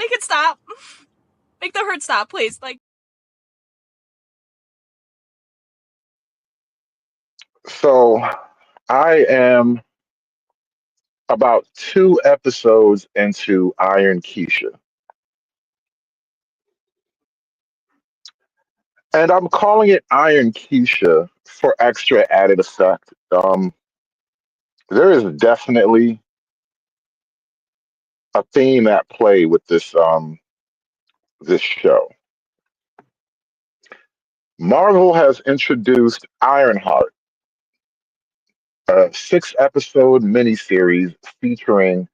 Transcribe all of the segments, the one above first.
Make it stop. Make the hurt stop, please. Like, So I am about two episodes into Iron Keisha, and I'm calling it Iron Keisha for extra added effect. There is definitely a theme at play with this show. Marvel has introduced Ironheart, a six-episode miniseries featuring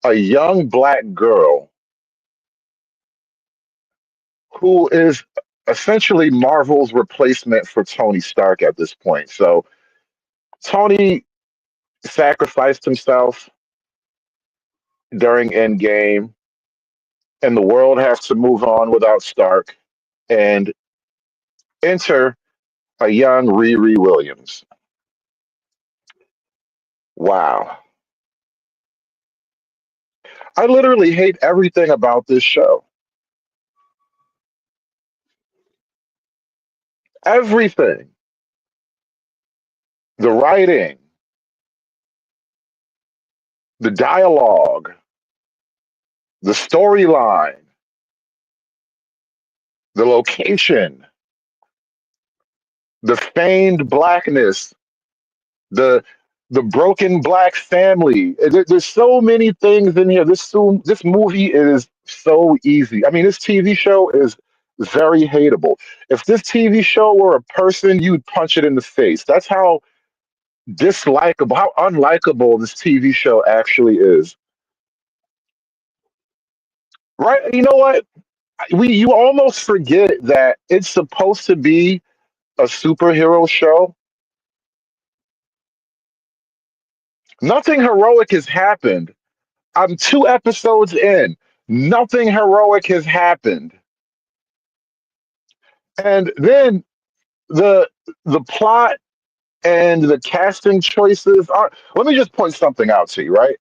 a young black girl who is essentially Marvel's replacement for Tony Stark at this point. So Tony sacrificed himself during Endgame, and the world has to move on without Stark. And enter a young Riri Williams. Wow. I literally hate everything about this show. Everything. The writing, the dialogue, the storyline, the location, the feigned blackness, the the broken black family. There's so many things in here. This movie is so easy. I mean, this TV show is very hateable. If this TV show were a person, you'd punch it in the face. That's how dislikable, how unlikable this TV show actually is. Right? You know what? You almost forget that it's supposed to be a superhero show. Nothing heroic has happened. I'm two episodes in. Nothing heroic has happened. And then the the plot and the casting choices are, let me just point something out to you, right?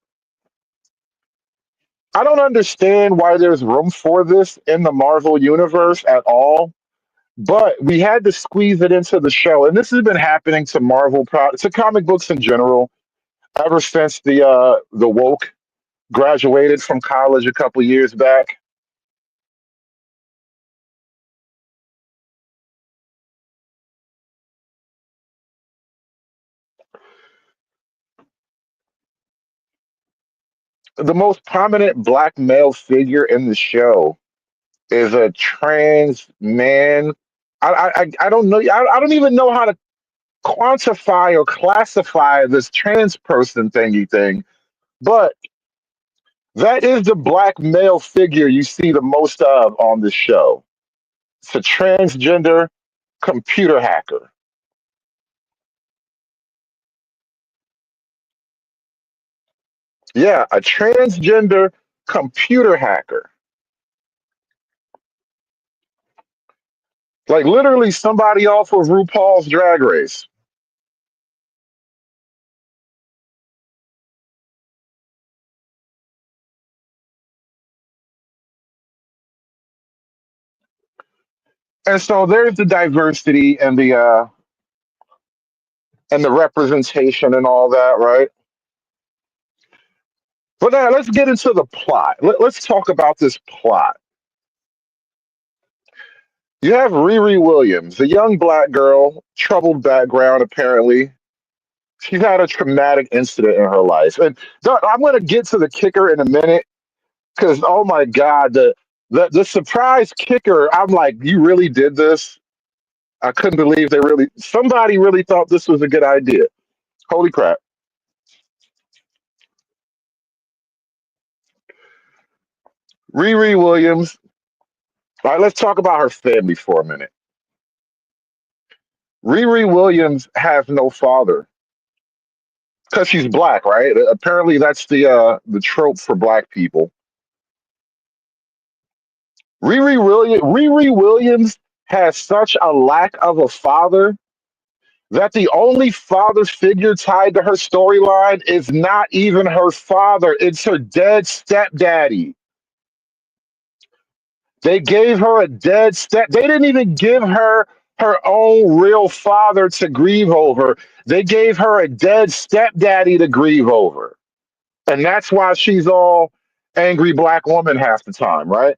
I don't understand why there's room for this in the Marvel universe at all, but we had to squeeze it into the show. And this has been happening to to comic books in general ever since the woke graduated from college a couple years back. The most prominent black male figure in the show is a trans man. I don't know. I don't even know how to quantify or classify this trans person thingy thing, but that is the black male figure you see the most of on this show. It's a transgender computer hacker. Yeah, a transgender computer hacker. Like literally somebody off of RuPaul's Drag Race. And so there's the diversity and the representation and all that, right? But now let's get into the plot. Let's talk about this plot. You have Riri Williams, a young black girl, troubled background apparently. She's had a traumatic incident in her life. And I'm going to get to the kicker in a minute because, oh my God, the surprise kicker, I'm like, you really did this? I couldn't believe somebody really thought this was a good idea. Holy crap. Riri Williams. All right, let's talk about her family for a minute. Riri Williams has no father because she's black, right? Apparently, that's the trope for black people. Riri Williams has such a lack of a father that the only father figure tied to her storyline is not even her father; it's her dead stepdaddy. They gave her a dead step. They didn't even give her her own real father to grieve over. They gave her a dead stepdaddy to grieve over. And that's why she's all angry black woman half the time, right?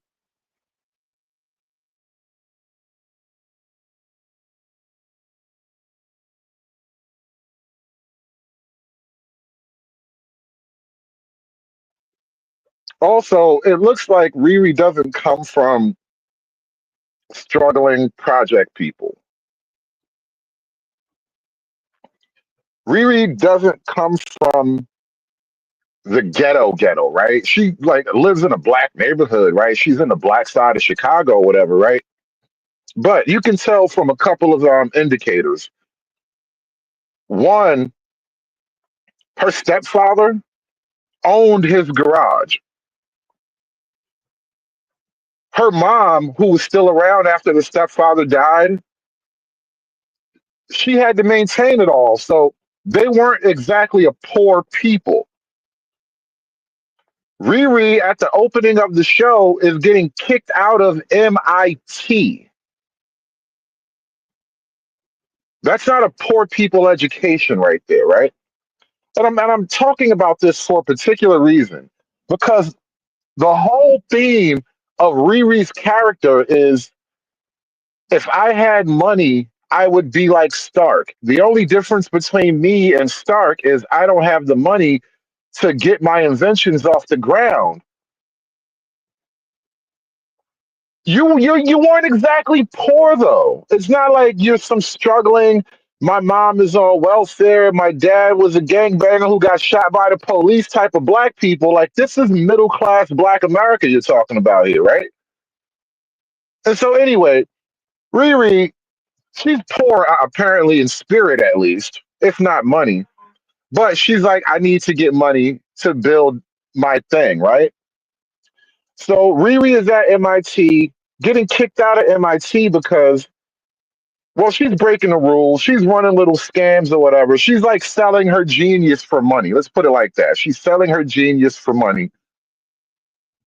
Also, it looks like Riri doesn't come from struggling project people. Riri doesn't come from the ghetto, right? She like lives in a black neighborhood, right? She's in the black side of Chicago or whatever, right? But you can tell from a couple of indicators. One, her stepfather owned his garage. Her mom, who was still around after the stepfather died, she had to maintain it all. So they weren't exactly a poor people. Riri, at the opening of the show, is getting kicked out of MIT. That's not a poor people education right there, right? And I'm talking about this for a particular reason because the whole theme of Riri's character is if I had money, I would be like Stark. The only difference between me and Stark is I don't have the money to get my inventions off the ground. You weren't exactly poor though. It's not like you're some struggling. My mom is on welfare. My dad was a gangbanger who got shot by the police type of black people. Like this is middle class black America you're talking about here, right? And so anyway, Riri, she's poor apparently in spirit at least, if not money. But she's like, I need to get money to build my thing, right? So Riri is at MIT, getting kicked out of MIT because well, she's breaking the rules. She's running little scams or whatever. She's like selling her genius for money. Let's put it like that. She's selling her genius for money.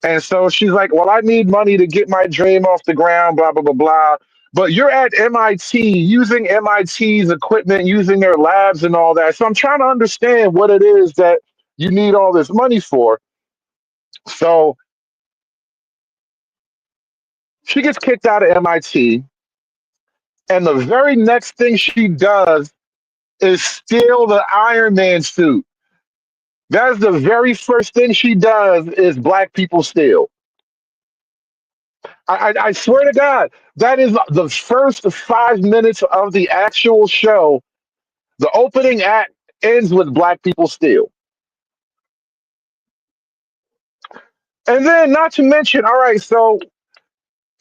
And so she's like, well, I need money to get my dream off the ground, blah, blah, blah, blah. But you're at MIT using MIT's equipment, using their labs and all that. So I'm trying to understand what it is that you need all this money for. So she gets kicked out of MIT. And the very next thing she does is steal the Iron Man suit. That's the very first thing she does is black people steal. I swear to God, that is the first 5 minutes of the actual show. The opening act ends with black people steal. And then, not to mention, all right, so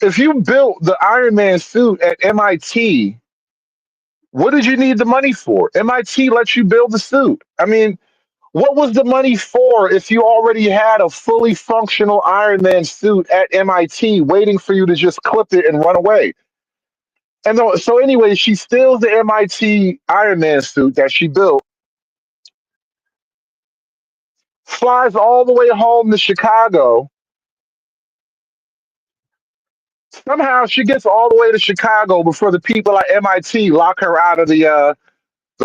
if you built the Iron Man suit at MIT, what did you need the money for? MIT lets you build the suit. I mean, what was the money for if you already had a fully functional Iron Man suit at MIT waiting for you to just clip it and run away? And so anyway, she steals the MIT Iron Man suit that she built, flies all the way home to Chicago. Somehow she gets all the way to Chicago before the people at MIT lock her out of the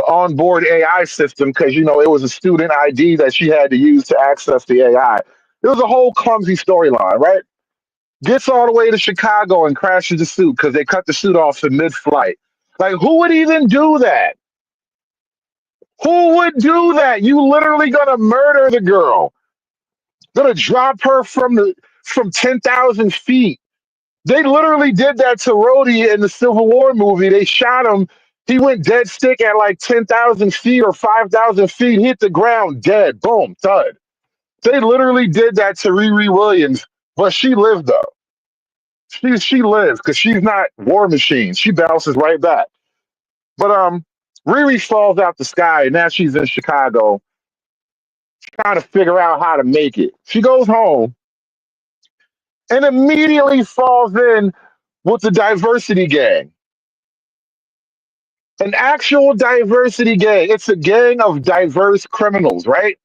onboard AI system because you know it was a student ID that she had to use to access the AI. It was a whole clumsy storyline, right? Gets all the way to Chicago and crashes the suit because they cut the suit off in mid-flight. Like, who would even do that? Who would do that? You literally gonna murder the girl, gonna drop her from 10,000 feet. They literally did that to Rhodey in the Civil War movie. They shot him. He went dead stick at like 10,000 feet or 5,000 feet, hit the ground dead. Boom, thud. They literally did that to Riri Williams, but she lived though. She lives because she's not War Machine. She bounces right back. But Riri falls out the sky, and now she's in Chicago trying to figure out how to make it. She goes home and immediately falls in with the diversity gang. An actual diversity gang. It's a gang of diverse criminals, right?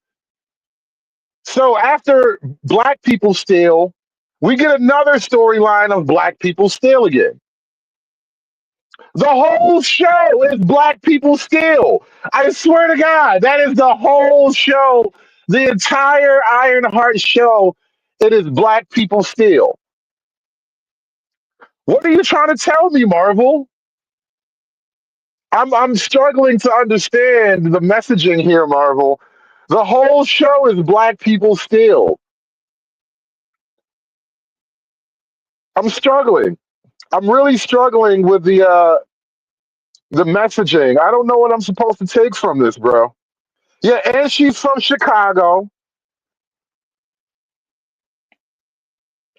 So after black people steal, We get another storyline of black people steal again. The whole show is black people steal. I swear to God, that is the whole show. The entire Ironheart show, it is black people steal. What are you trying to tell me, Marvel? I'm struggling to understand the messaging here, Marvel. The whole show is black people steal. I'm struggling. I'm really struggling with the messaging. I don't know what I'm supposed to take from this, bro. Yeah, and she's from Chicago.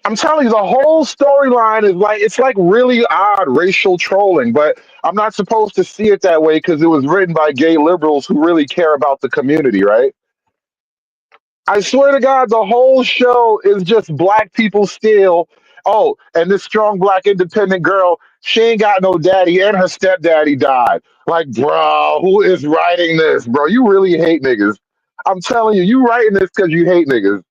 I'm telling you, the whole storyline is like it's like really odd racial trolling, but I'm not supposed to see it that way because it was written by gay liberals who really care about the community, right? I swear to God, the whole show is just black people still. Oh, and this strong black independent girl, she ain't got no daddy, and her stepdaddy died. Like, bro, who is writing this, bro? You really hate niggas. I'm telling you, you writing this because you hate niggas.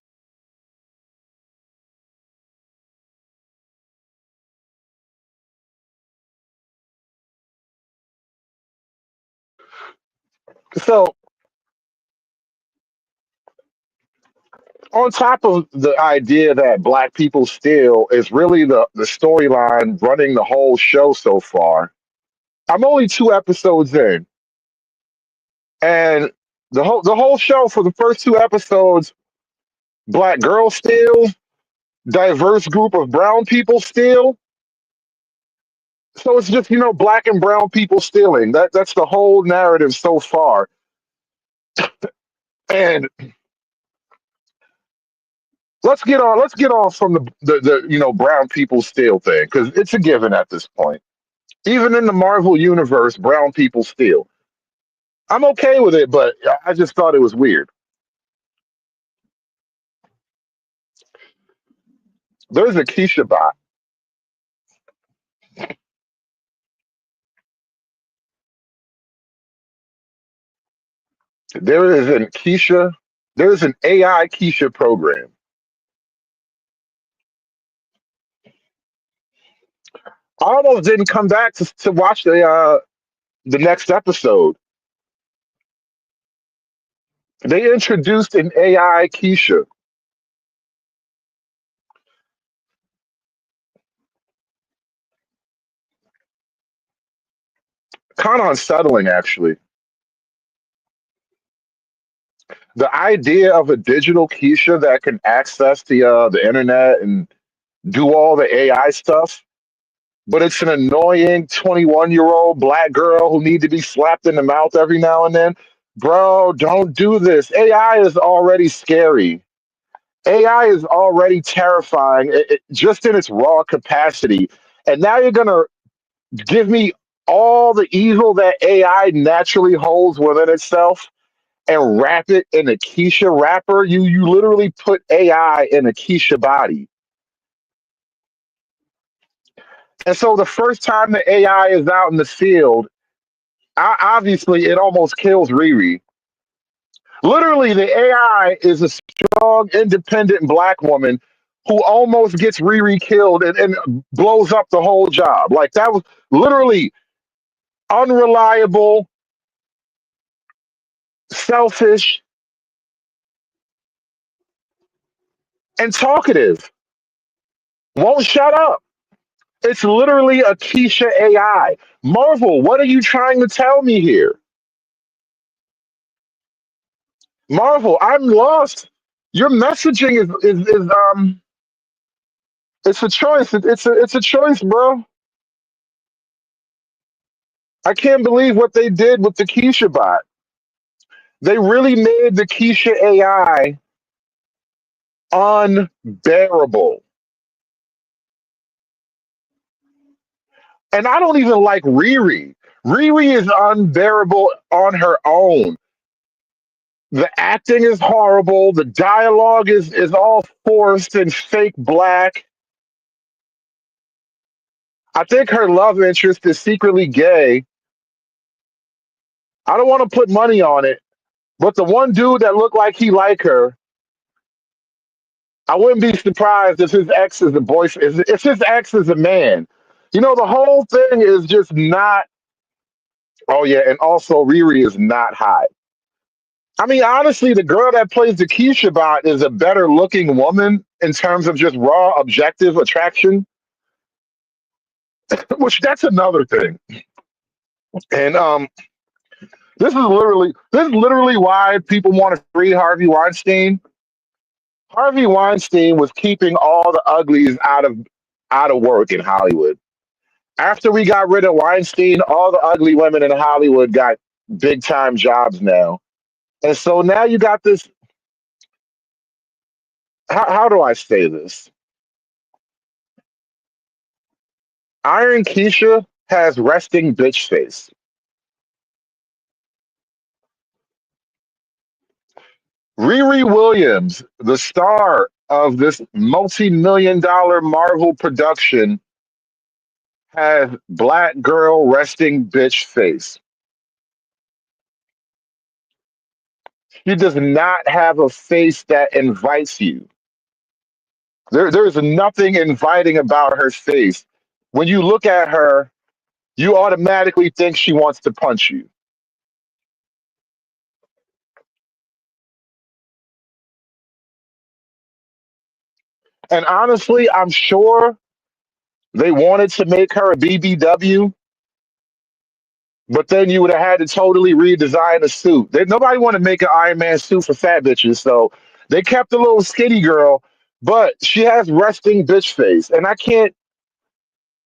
So, on top of the idea that black people steal is really the storyline running the whole show so far. I'm only 2 episodes in, and the whole show for the first 2 episodes, black girl steals, diverse group of brown people steal. So it's just black and brown people stealing. That's the whole narrative so far. And let's get on from the brown people steal thing because it's a given at this point. Even in the Marvel universe, brown people steal. I'm okay with it, but I just thought it was weird. There's a Keisha bot. There is an Keisha. There's an AI Keisha program. I almost didn't come back to watch the next episode. They introduced an AI Keisha. Kind of unsettling, actually. The idea of a digital Keisha that can access the internet and do all the AI stuff, but it's an annoying 21-year-old black girl who need to be slapped in the mouth every now and then. Bro, don't do this. AI is already scary. AI is already terrifying just in its raw capacity. And now you're going to give me all the evil that AI naturally holds within itself and wrap it in a Keisha wrapper. You literally put AI in a Keisha body. And so the first time the AI is out in the field, obviously it almost kills Riri. Literally, the AI is a strong, independent black woman who almost gets Riri killed and blows up the whole job. Like that was literally unreliable, selfish, and talkative. Won't shut up. It's literally a Keisha AI. Marvel, what are you trying to tell me here? Marvel, I'm lost. Your messaging is it's a choice. It's a choice, bro. I can't believe what they did with the Keisha bot. They really made the Keisha AI unbearable. And I don't even like Riri. Riri is unbearable on her own. The acting is horrible. The dialogue is all forced and fake black. I think her love interest is secretly gay. I don't want to put money on it, but the one dude that looked like he liked her, I wouldn't be surprised if his ex is a boyfriend. If his ex is a man, the whole thing is just not. Oh yeah, and also Riri is not hot. I mean, honestly, the girl that plays the Keisha bot is a better looking woman in terms of just raw objective attraction, which that's another thing. And this is literally why people want to free Harvey Weinstein. Harvey Weinstein was keeping all the uglies out of work in Hollywood. After we got rid of Weinstein, all the ugly women in Hollywood got big time jobs now. And so now you got this. How do I say this? Iron Keisha has resting bitch face. Riri Williams, the star of this multi-million dollar Marvel production, has black girl resting bitch face. She does not have a face that invites you. There's nothing inviting about her face. When you look at her, you automatically think she wants to punch you. And honestly, I'm sure they wanted to make her a BBW, but then you would have had to totally redesign the suit. Nobody want to make an Iron Man suit for fat bitches, so they kept the little skinny girl, but she has resting bitch face, and I can't.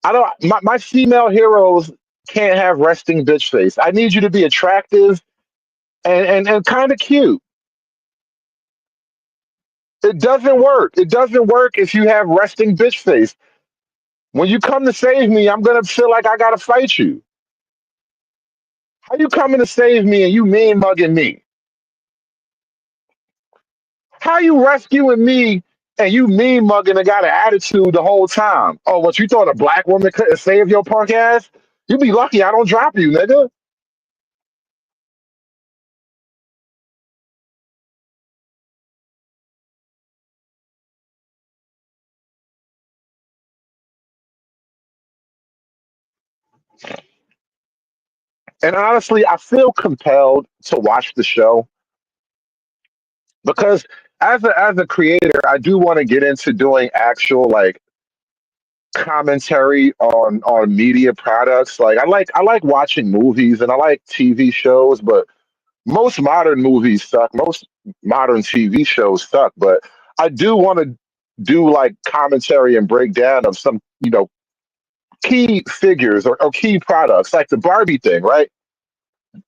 I don't. My female heroes can't have resting bitch face. I need you to be attractive and kind of cute. It doesn't work. It doesn't work if you have resting bitch face. When you come to save me, I'm gonna feel like I gotta fight you. How you coming to save me and you mean mugging me? How you rescuing me and you mean mugging and got an attitude the whole time? Oh, what you thought a black woman couldn't save your punk ass? You be lucky I don't drop you, nigga. And honestly, I feel compelled to watch the show because as a creator, I do want to get into doing actual like commentary on media products. Like I like watching movies and I like TV shows, but most modern movies suck. Most modern TV shows suck. But I do want to do like commentary and breakdown of some key figures or key products, like the Barbie thing, right?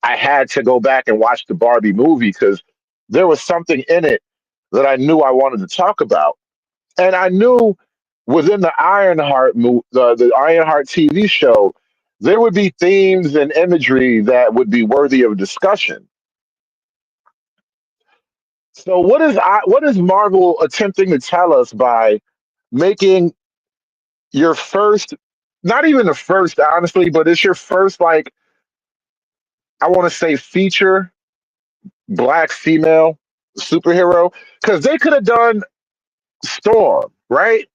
I had to go back and watch the Barbie movie because there was something in it that I knew I wanted to talk about. And I knew within the Ironheart TV show, there would be themes and imagery that would be worthy of discussion. So what is Marvel attempting to tell us by making your first, not even the first, honestly, but it's your first like I want to say feature black female superhero because they could have done Storm, right?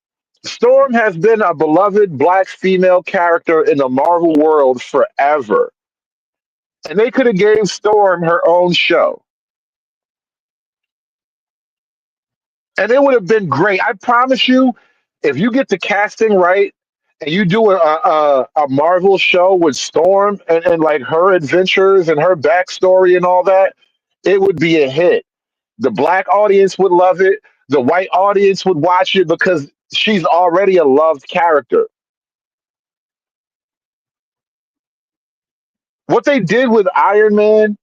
Storm has been a beloved black female character in the Marvel world forever. And they could have gave Storm her own show. And it would have been great. I promise you, if you get the casting right and you do a Marvel show with Storm and like her adventures and her backstory and all that, it would be a hit. The black audience would love it. The white audience would watch it because she's already a loved character. What they did with Iron Man,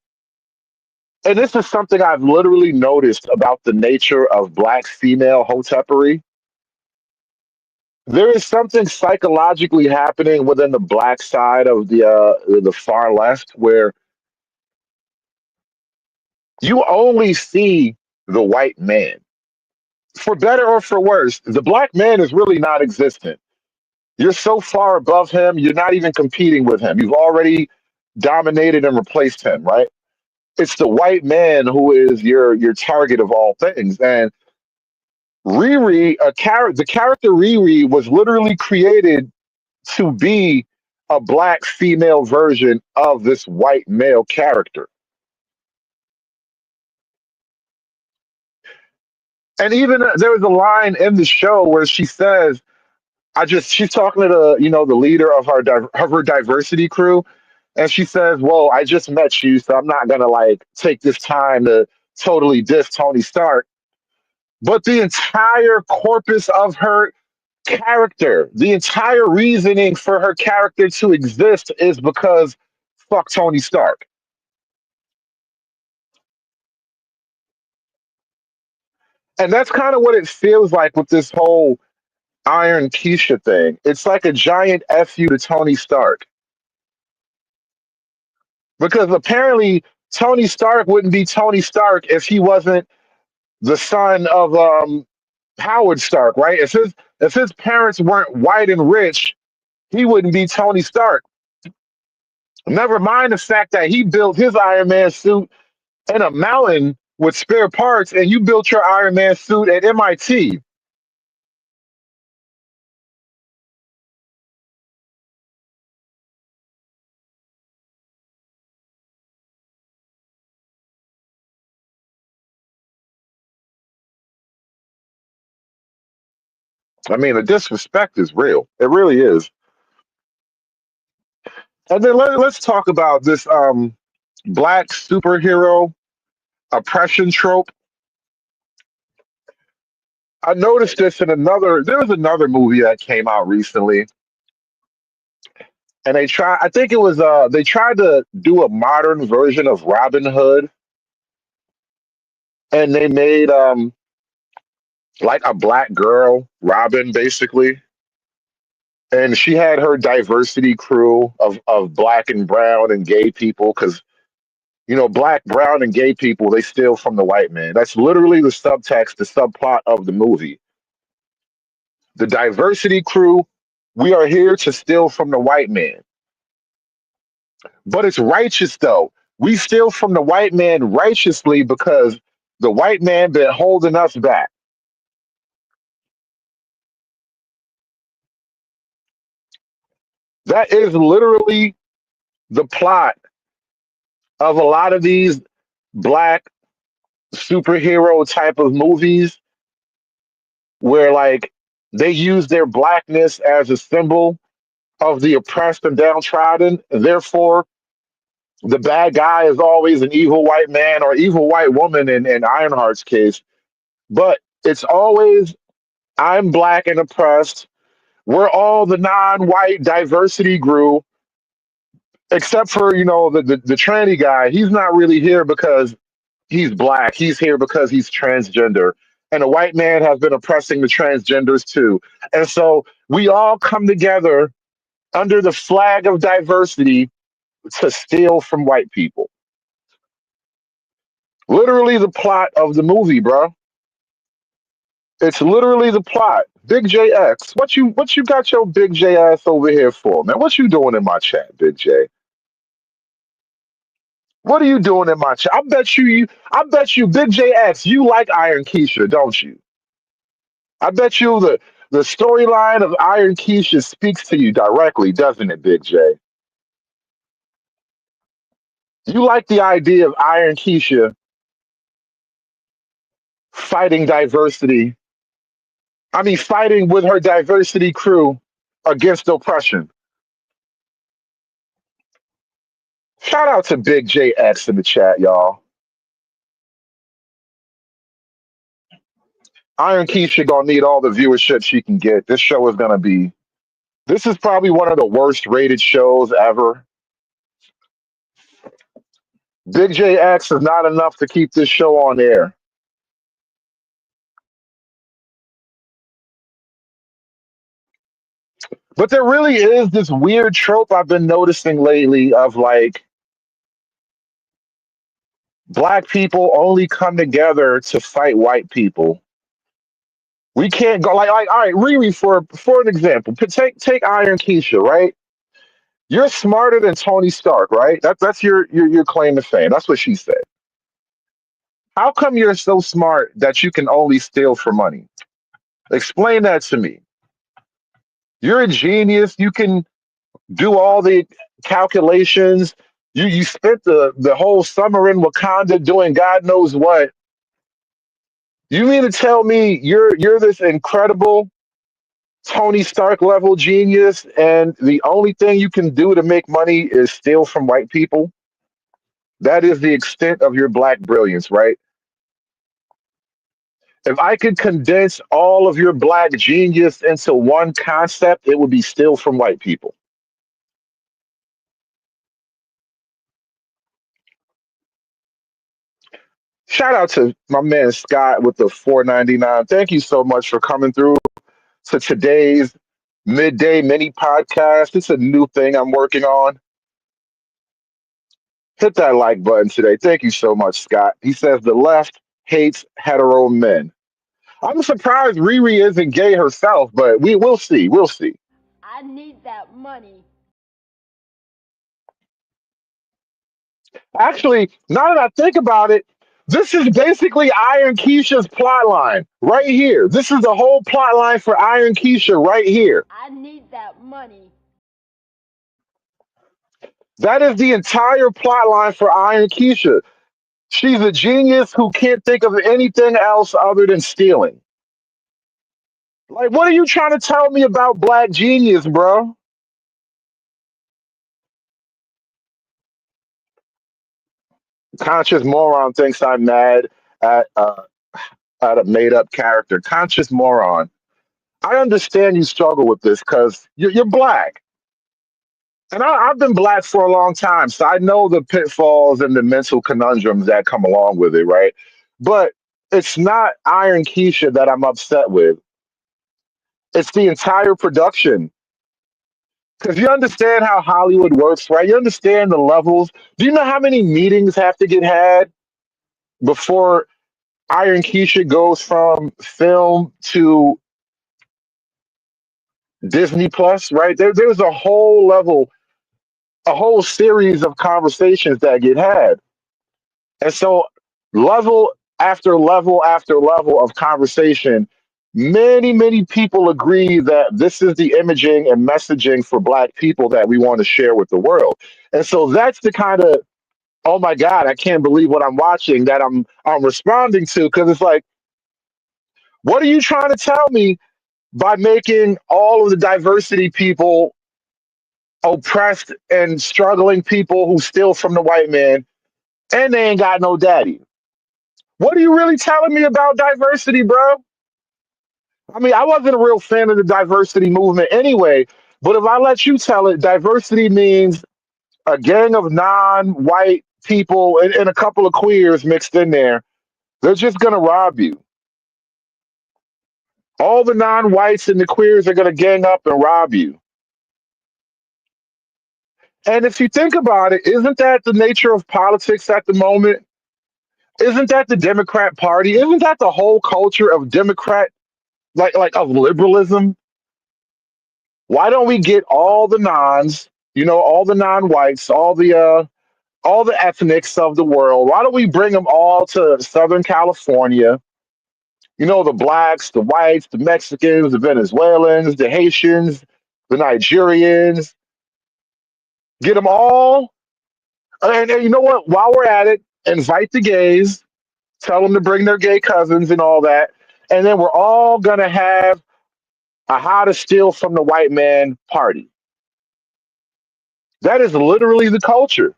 and this is something I've literally noticed about the nature of black female hotepery. There is something psychologically happening within the black side of the far left where you only see the white man. For better or for worse, the black man is really not existent. You're so far above him, you're not even competing with him. You've already dominated and replaced him, right? It's the white man who is your target of all things. And the character Riri was literally created to be a black female version of this white male character. And even there was a line in the show where she says, she's talking to the leader of her diversity crew, and she says, "Well, I just met you, so I'm not gonna like take this time to totally diss Tony Stark." But the entire corpus of her character, the entire reasoning for her character to exist is because fuck Tony Stark. And that's kind of what it feels like with this whole Iron Keisha thing. It's like a giant fu to Tony Stark because apparently Tony Stark wouldn't be Tony Stark if he wasn't the son of Howard Stark, right? If his parents weren't white and rich, he wouldn't be Tony Stark. Never mind the fact that he built his Iron Man suit in a mountain with spare parts, and you built your Iron Man suit at MIT. I mean, the disrespect is real. It really is. And then let's talk about this black superhero oppression trope. I noticed this in there was another movie that came out recently, and I think it was they tried to do a modern version of Robin Hood, and they made like a black girl Robin basically, and she had her diversity crew of black and brown and gay people because black, brown, and gay people, they steal from the white man. That's literally the subtext, the subplot of the movie. The diversity crew, we are here to steal from the white man. But it's righteous though. We steal from the white man righteously because the white man been holding us back. That is literally the plot of a lot of these black superhero type of movies where like they use their blackness as a symbol of the oppressed and downtrodden. Therefore, the bad guy is always an evil white man or evil white woman in Ironheart's case. But it's always, I'm black and oppressed. We're all the non-white diversity group, except for the tranny guy. He's not really here because he's black. He's here because he's transgender. And the white man has been oppressing the transgenders too. And so we all come together under the flag of diversity to steal from white people. Literally the plot of the movie, bro. It's literally the plot. Big JX, what you got your big J ass over here for, man? What you doing in my chat, Big J? What are you doing in my chat? I bet you, Big JX, you like Iron Keisha, don't you? I bet you the storyline of Iron Keisha speaks to you directly, doesn't it, Big J? You like the idea of Iron Keisha fighting diversity. I mean, fighting with her diversity crew against oppression. Shout out to Big JX in the chat, y'all. Iron Keisha gonna need all the viewership she can get. This show is gonna be. This is probably one of the worst rated shows ever. Big JX is not enough to keep this show on air. But there really is this weird trope I've been noticing lately of like black people only come together to fight white people. We can't go like all right, Riri for an example. Take Iron Keisha, right? You're smarter than Tony Stark, right? That's your claim to fame. That's what she said. How come you're so smart that you can only steal for money? Explain that to me. You're a genius. You can do all the calculations. You spent the whole summer in Wakanda doing God knows what. You mean to tell me you're this incredible Tony Stark level genius, and the only thing you can do to make money is steal from white people? That is the extent of your black brilliance, right? If I could condense all of your black genius into one concept, it would be steal from white people. Shout out to my man Scott with the 4.99. Thank you so much for coming through to today's midday mini podcast. It's a new thing I'm working on. Hit that like button today. Thank you so much, Scott. He says the left hates hetero men. I'm surprised Riri isn't gay herself, but we'll see. We'll see. I need that money. Actually, now that I think about it, this is basically Iron Keisha's plot line right here. This is the whole plot line for Iron Keisha right here. I need that money. That is the entire plot line for Iron Keisha. She's a genius who can't think of anything else other than stealing. Like, what are you trying to tell me about Black Genius, bro? Conscious moron thinks I'm mad at at a made up character. Conscious moron. I understand you struggle with this because you're black, and I've been black for a long time, so I know the pitfalls and the mental conundrums that come along with it, right? But it's not Iron Keisha that I'm upset with. It's the entire production. Because you understand how Hollywood works, right? You understand the levels. Do you know how many meetings have to get had before Iron Keisha goes from film to Disney Plus, right? There's a whole level, a whole series of conversations that get had. And so, level after level after level of conversation, many people agree that this is the imaging and messaging for Black people that we want to share with the world. And so, that's the kind of, oh my God, I can't believe what I'm watching that I'm responding to, because it's like, what are you trying to tell me by making all of the diversity people oppressed and struggling people who steal from the white man and they ain't got no daddy? What are you really telling me about diversity, bro? I mean, I wasn't a real fan of the diversity movement anyway, but if I let you tell it, diversity means a gang of non white people and a couple of queers mixed in there. They're just going to rob you. All the non whites and the queers are going to gang up and rob you. And if you think about it, isn't that the nature of politics at the moment? Isn't that the Democrat Party? Isn't that the whole culture of Democrat, like of liberalism? Why don't we get all the nons, all the non-whites, all the ethnics of the world? Why don't we bring them all to Southern California? The blacks, the whites, the Mexicans, the Venezuelans, the Haitians, the Nigerians. Get them all. And you know what? While we're at it, invite the gays, tell them to bring their gay cousins and all that. And then we're all going to have a how to steal from the white man party. That is literally the culture.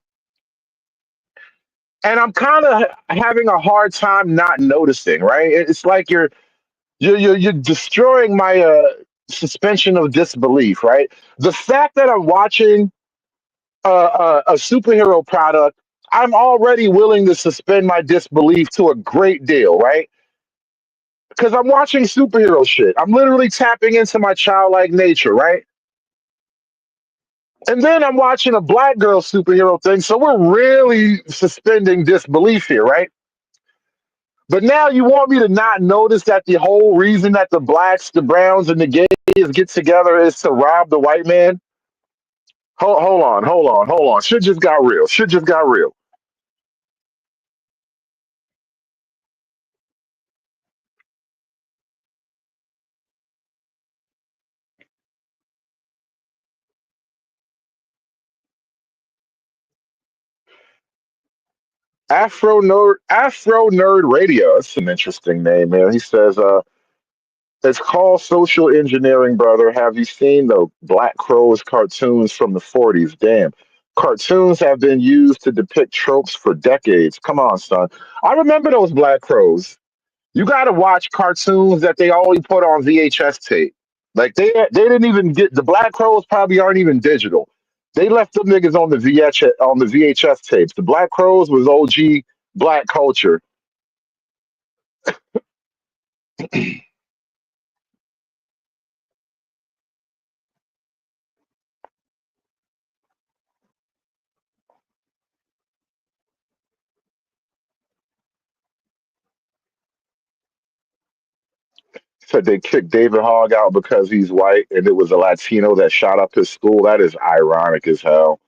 And I'm kind of having a hard time not noticing, right? It's like you're destroying my suspension of disbelief, right? The fact that I'm watching a superhero product, I'm already willing to suspend my disbelief to a great deal, right? Because I'm watching superhero shit. I'm literally tapping into my childlike nature, right? And then I'm watching a black girl superhero thing, so we're really suspending disbelief here, right? But now you want me to not notice that the whole reason that the blacks, the browns, and the gays get together is to rob the white man? Hold on. Shit just got real. Shit just got real. Afro Nerd Radio. That's an interesting name, man. He says, it's called social engineering, brother. Have you seen the Black Crows cartoons from the 40s? Damn. Cartoons have been used to depict tropes for decades. Come on, son. I remember those Black Crows. You got to watch cartoons that they only put on VHS tape. Like they didn't even get the Black Crows probably aren't even digital. They left them niggas on the VHS tapes. The Black Crows was OG black culture. Said they kicked David Hogg out because he's white and it was a Latino that shot up his school. That is ironic as hell.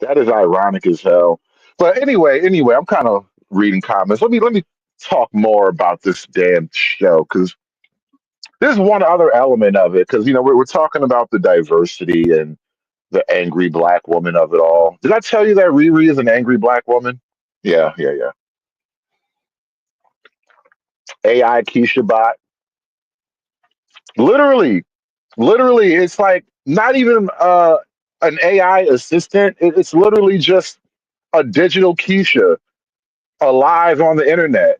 That is ironic as hell. But anyway, I'm kind of reading comments. Let me talk more about this damn show because there's one other element of it because we're talking about the diversity and the angry black woman of it all. Did I tell you that Riri is an angry black woman? Yeah, yeah, yeah. AI Keisha bot. Literally, literally, it's like not even an AI assistant. It's literally just a digital Keisha alive on the internet.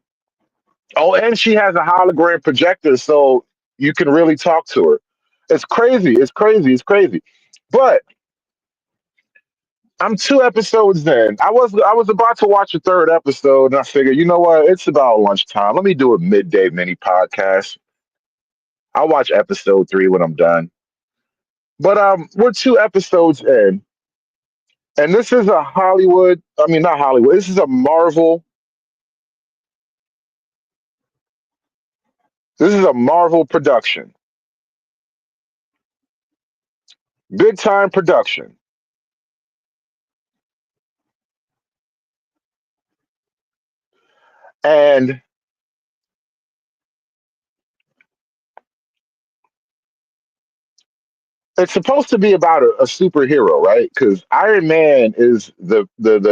Oh, and she has a hologram projector, so you can really talk to her. It's crazy. It's crazy. It's crazy. But I'm two episodes in. I was about to watch a third episode, and I figured, you know what? It's about lunchtime. Let me do a midday mini podcast. I'll watch episode three when I'm done. But we're two episodes in, and this is a Hollywood. I mean, not Hollywood. This is a Marvel. This is a Marvel production, big time production, and it's supposed to be about a superhero, right? Because Iron Man is the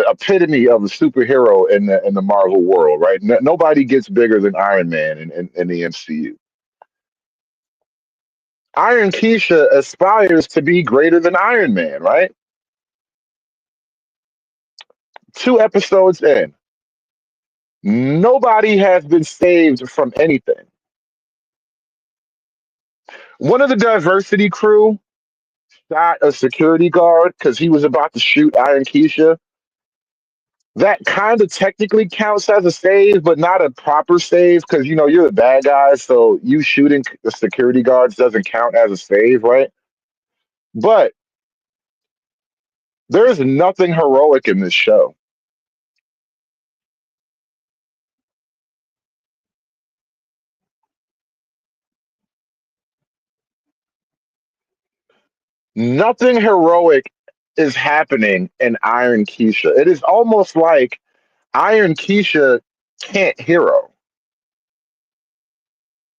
epitome of a superhero in the Marvel world, right? Nobody gets bigger than Iron Man in the MCU. Iron Keisha aspires to be greater than Iron Man, right? Two episodes in, nobody has been saved from anything. One of the diversity crew shot a security guard because he was about to shoot Iron Keisha. That kind of technically counts as a save, but not a proper save because you're the bad guy, so you shooting the security guards doesn't count as a save, right? But there's nothing heroic in this show. Nothing heroic is happening in Iron Keisha. It is almost like Iron Keisha can't hero.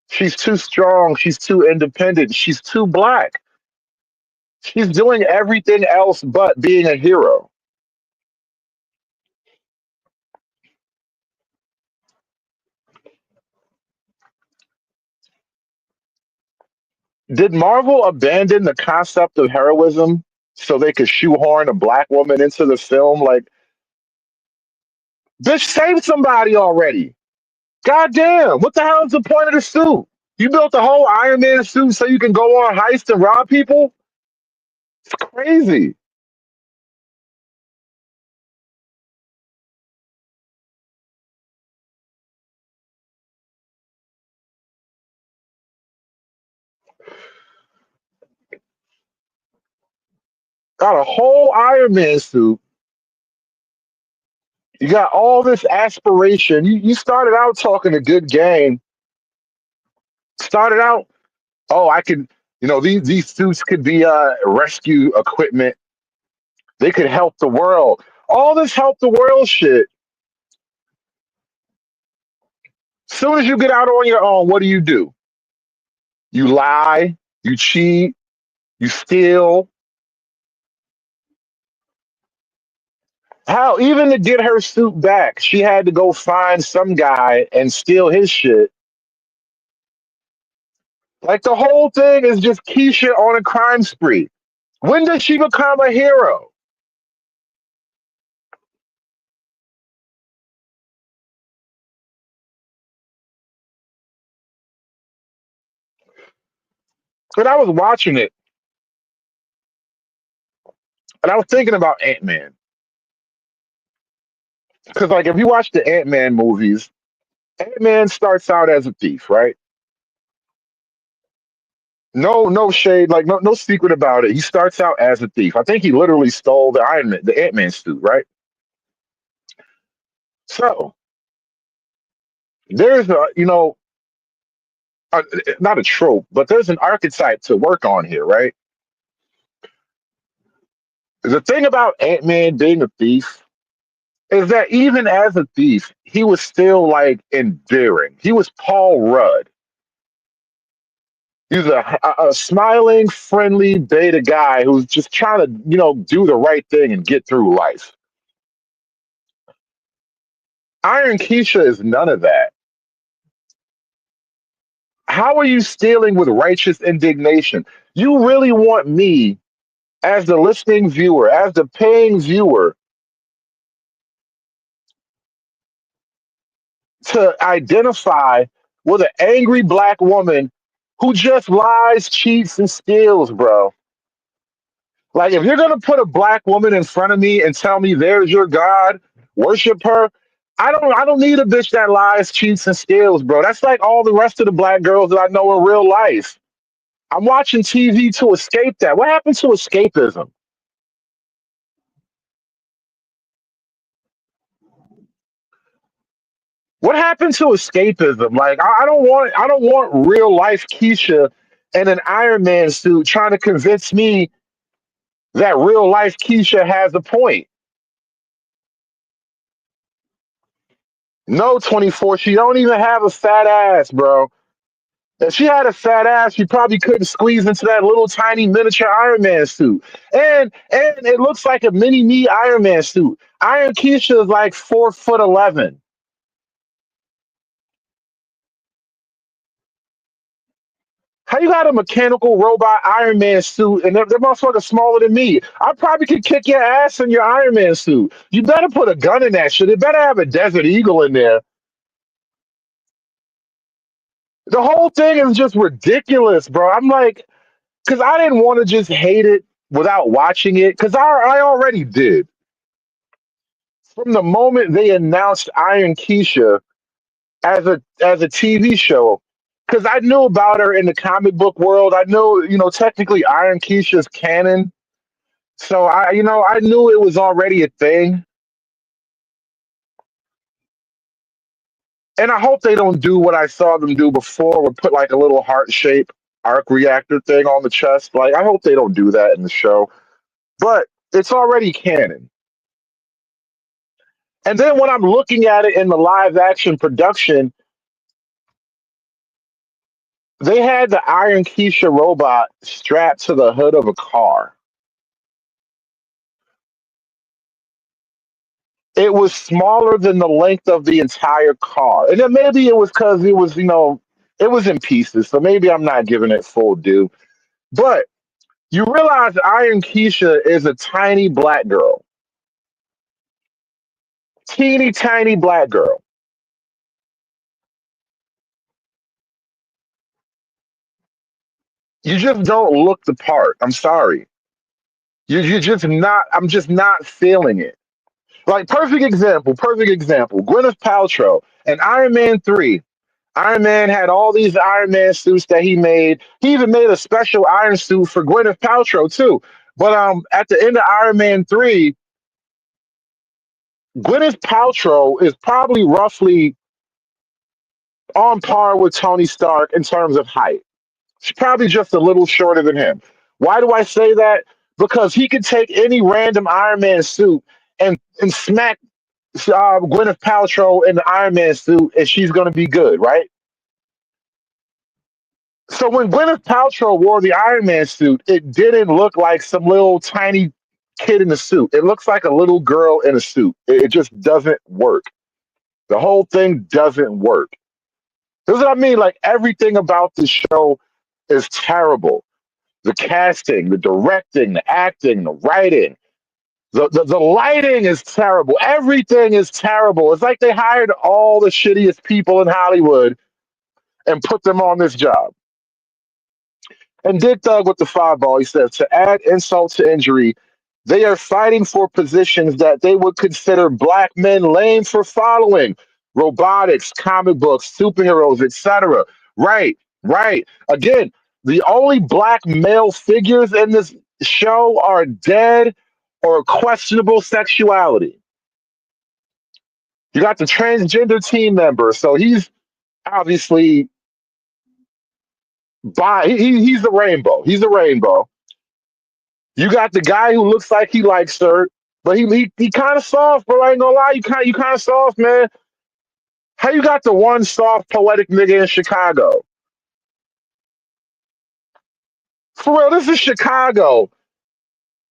She's too strong. She's too independent. She's too black. She's doing everything else but being a hero. Did Marvel abandon the concept of heroism so they could shoehorn a black woman into the film? Like, bitch, save somebody already. God damn, what the hell is the point of the suit? You built the whole Iron Man suit so you can go on heist and rob people? It's crazy. Got a whole Iron Man suit. You got all this aspiration. You started out talking a good game. Started out, oh, I could, these suits could be rescue equipment. They could help the world. All this help the world shit. Soon as you get out on your own, what do? You lie, you cheat, you steal. How even to get her suit back, she had to go find some guy and steal his shit. Like the whole thing is just Keisha on a crime spree. When does she become a hero? When I was watching it, and I was thinking about Ant Man, because like if you watch the Ant Man movies, Ant Man starts out as a thief, right? No, no shade, like no secret about it. He starts out as a thief. I think he literally stole the Ant Man suit, right? So there's a, uh, not a trope, but there's an archetype to work on here, right? The thing about Ant Man being a thief is that even as a thief, he was still like endearing. He was Paul Rudd. He's a smiling, friendly beta guy who's just trying to, do the right thing and get through life. Iron Keisha is none of that. How are you stealing with righteous indignation? You really want me, as the listening viewer, as the paying viewer, to identify with an angry black woman who just lies, cheats, and steals, bro. Like, if you're gonna put a black woman in front of me and tell me there's your God, worship her. I don't need a bitch that lies, cheats, and steals, bro. That's like all the rest of the black girls that I know in real life. I'm watching TV to escape that. What happened to escapism? What happened to escapism? Like, I don't want real life Keisha in an Iron Man suit trying to convince me that real life Keisha has a point. No, 24. She don't even have a fat ass, bro. If she had a fat ass, she probably couldn't squeeze into that little tiny miniature Iron Man suit. And it looks like a mini me Iron Man suit. Iron Keisha is like 4'11". How you got a mechanical robot Iron Man suit and that motherfucker smaller than me? I probably could kick your ass in your Iron Man suit. You better put a gun in that shit. It better have a Desert Eagle in there. The whole thing is just ridiculous, bro. I'm like, because I didn't want to just hate it without watching it, because I already did. From the moment they announced Iron Keisha as a TV show, because I knew about her in the comic book world. I know, technically Iron Keisha's canon. So I knew it was already a thing. And I hope they don't do what I saw them do before, or put like a little heart shape arc reactor thing on the chest. Like, I hope they don't do that in the show. But it's already canon. And then when I'm looking at it in the live action production, they had the Iron Keisha robot strapped to the hood of a car. It was smaller than the length of the entire car. And then maybe it was because it was in pieces. So maybe I'm not giving it full due. But you realize Iron Keisha is a tiny black girl, teeny tiny black girl. You just don't look the part. I'm sorry. You're just not, I'm just not feeling it. Like, perfect example, perfect example. Gwyneth Paltrow and Iron Man 3. Iron Man had all these Iron Man suits that he made. He even made a special Iron suit for Gwyneth Paltrow too. But at the end of Iron Man 3, Gwyneth Paltrow is probably roughly on par with Tony Stark in terms of height. She's probably just a little shorter than him. Why do I say that? Because he could take any random Iron Man suit and smack Gwyneth Paltrow in the Iron Man suit, and she's going to be good, right? So when Gwyneth Paltrow wore the Iron Man suit, it didn't look like some little tiny kid in a suit. It looks like a little girl in a suit. It just doesn't work. The whole thing doesn't work. This is what I mean. Like everything about the show is terrible. The casting, the directing, the acting, the writing, the lighting is terrible. Everything is terrible. It's like they hired all the shittiest people in Hollywood and put them on this job. And Dick Dug with the five ball, he says, to add insult to injury, they are fighting for positions that they would consider black men lame for following. Robotics, comic books, superheroes, etc. Right, right. Again, the only black male figures in this show are dead or questionable sexuality. You got the transgender team member, so he's obviously he's a rainbow. He's a rainbow. You got the guy who looks like he likes her, but he kind of soft, bro. I ain't gonna lie, you kind of soft, man. How you got the one soft poetic nigga in Chicago? For real, this is Chicago,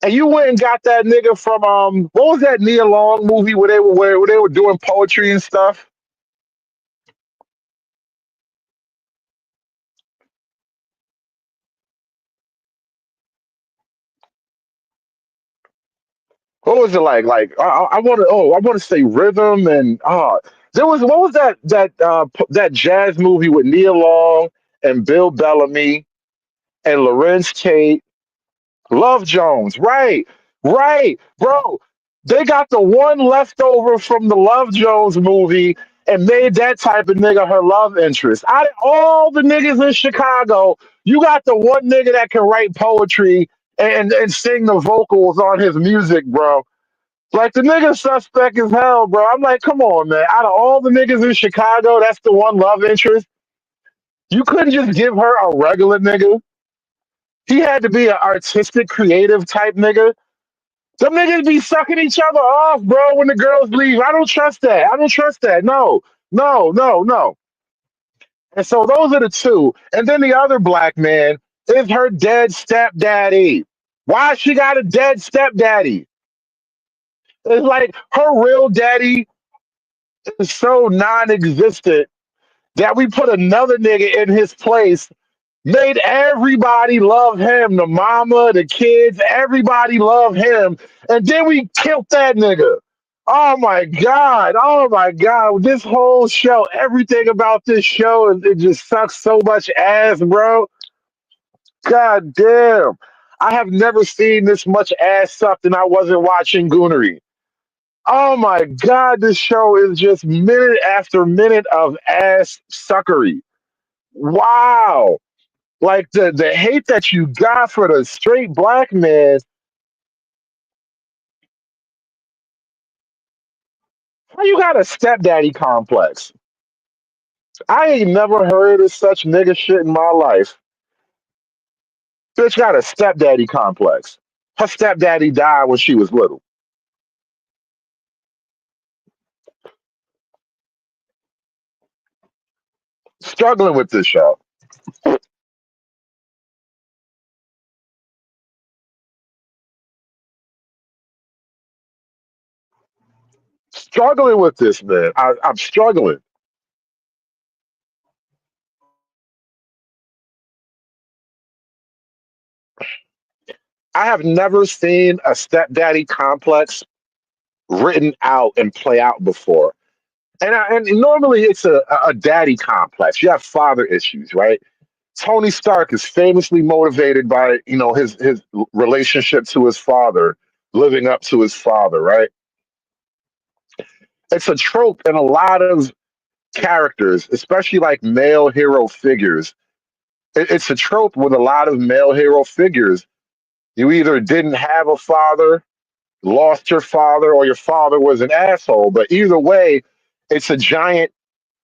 and you went and got that nigga from what was that Nia Long movie where they were doing poetry and stuff? What was it like? Like I want to say rhythm and there was what was that jazz movie with Nia Long and Bill Bellamy and Lorenz Tate. Love Jones, right, right, bro. They got the one leftover from the Love Jones movie and made that type of nigga her love interest. Out of all the niggas in Chicago, you got the one nigga that can write poetry and sing the vocals on his music, bro. Like the nigga suspect as hell, bro. I'm like, come on, man. Out of all the niggas in Chicago, that's the one love interest. You couldn't just give her a regular nigga. He had to be an artistic, creative type nigga. Some niggas be sucking each other off, bro, when the girls leave. I don't trust that. I don't trust that. No, no, no, no. And so those are the two. And then the other black man is her dead stepdaddy. Why she got a dead stepdaddy? It's like her real daddy is so non existent that we put another nigga in his place, made everybody love him. The mama, the kids, everybody love him. And then we killed that nigga. Oh my God. Oh my God. This whole show, everything about this show, it just sucks so much ass, bro. God damn. I have never seen this much ass sucked and I wasn't watching Goonery. Oh my God. This show is just minute after minute of ass suckery. Wow. Like the hate that you got for the straight black man, how you got a stepdaddy complex? I ain't never heard of such nigga shit in my life. Bitch got a stepdaddy complex. Her stepdaddy died when she was little. Struggling with this show. Struggling with this, man. I'm struggling. I have never seen a stepdaddy complex written out and play out before. And normally it's a daddy complex. You have father issues, right? Tony Stark is famously motivated by his relationship to his father, living up to his father, right? It's a trope in a lot of characters, especially like male hero figures. It's a trope with a lot of male hero figures. You either didn't have a father, lost your father, or your father was an asshole. But either way, it's a giant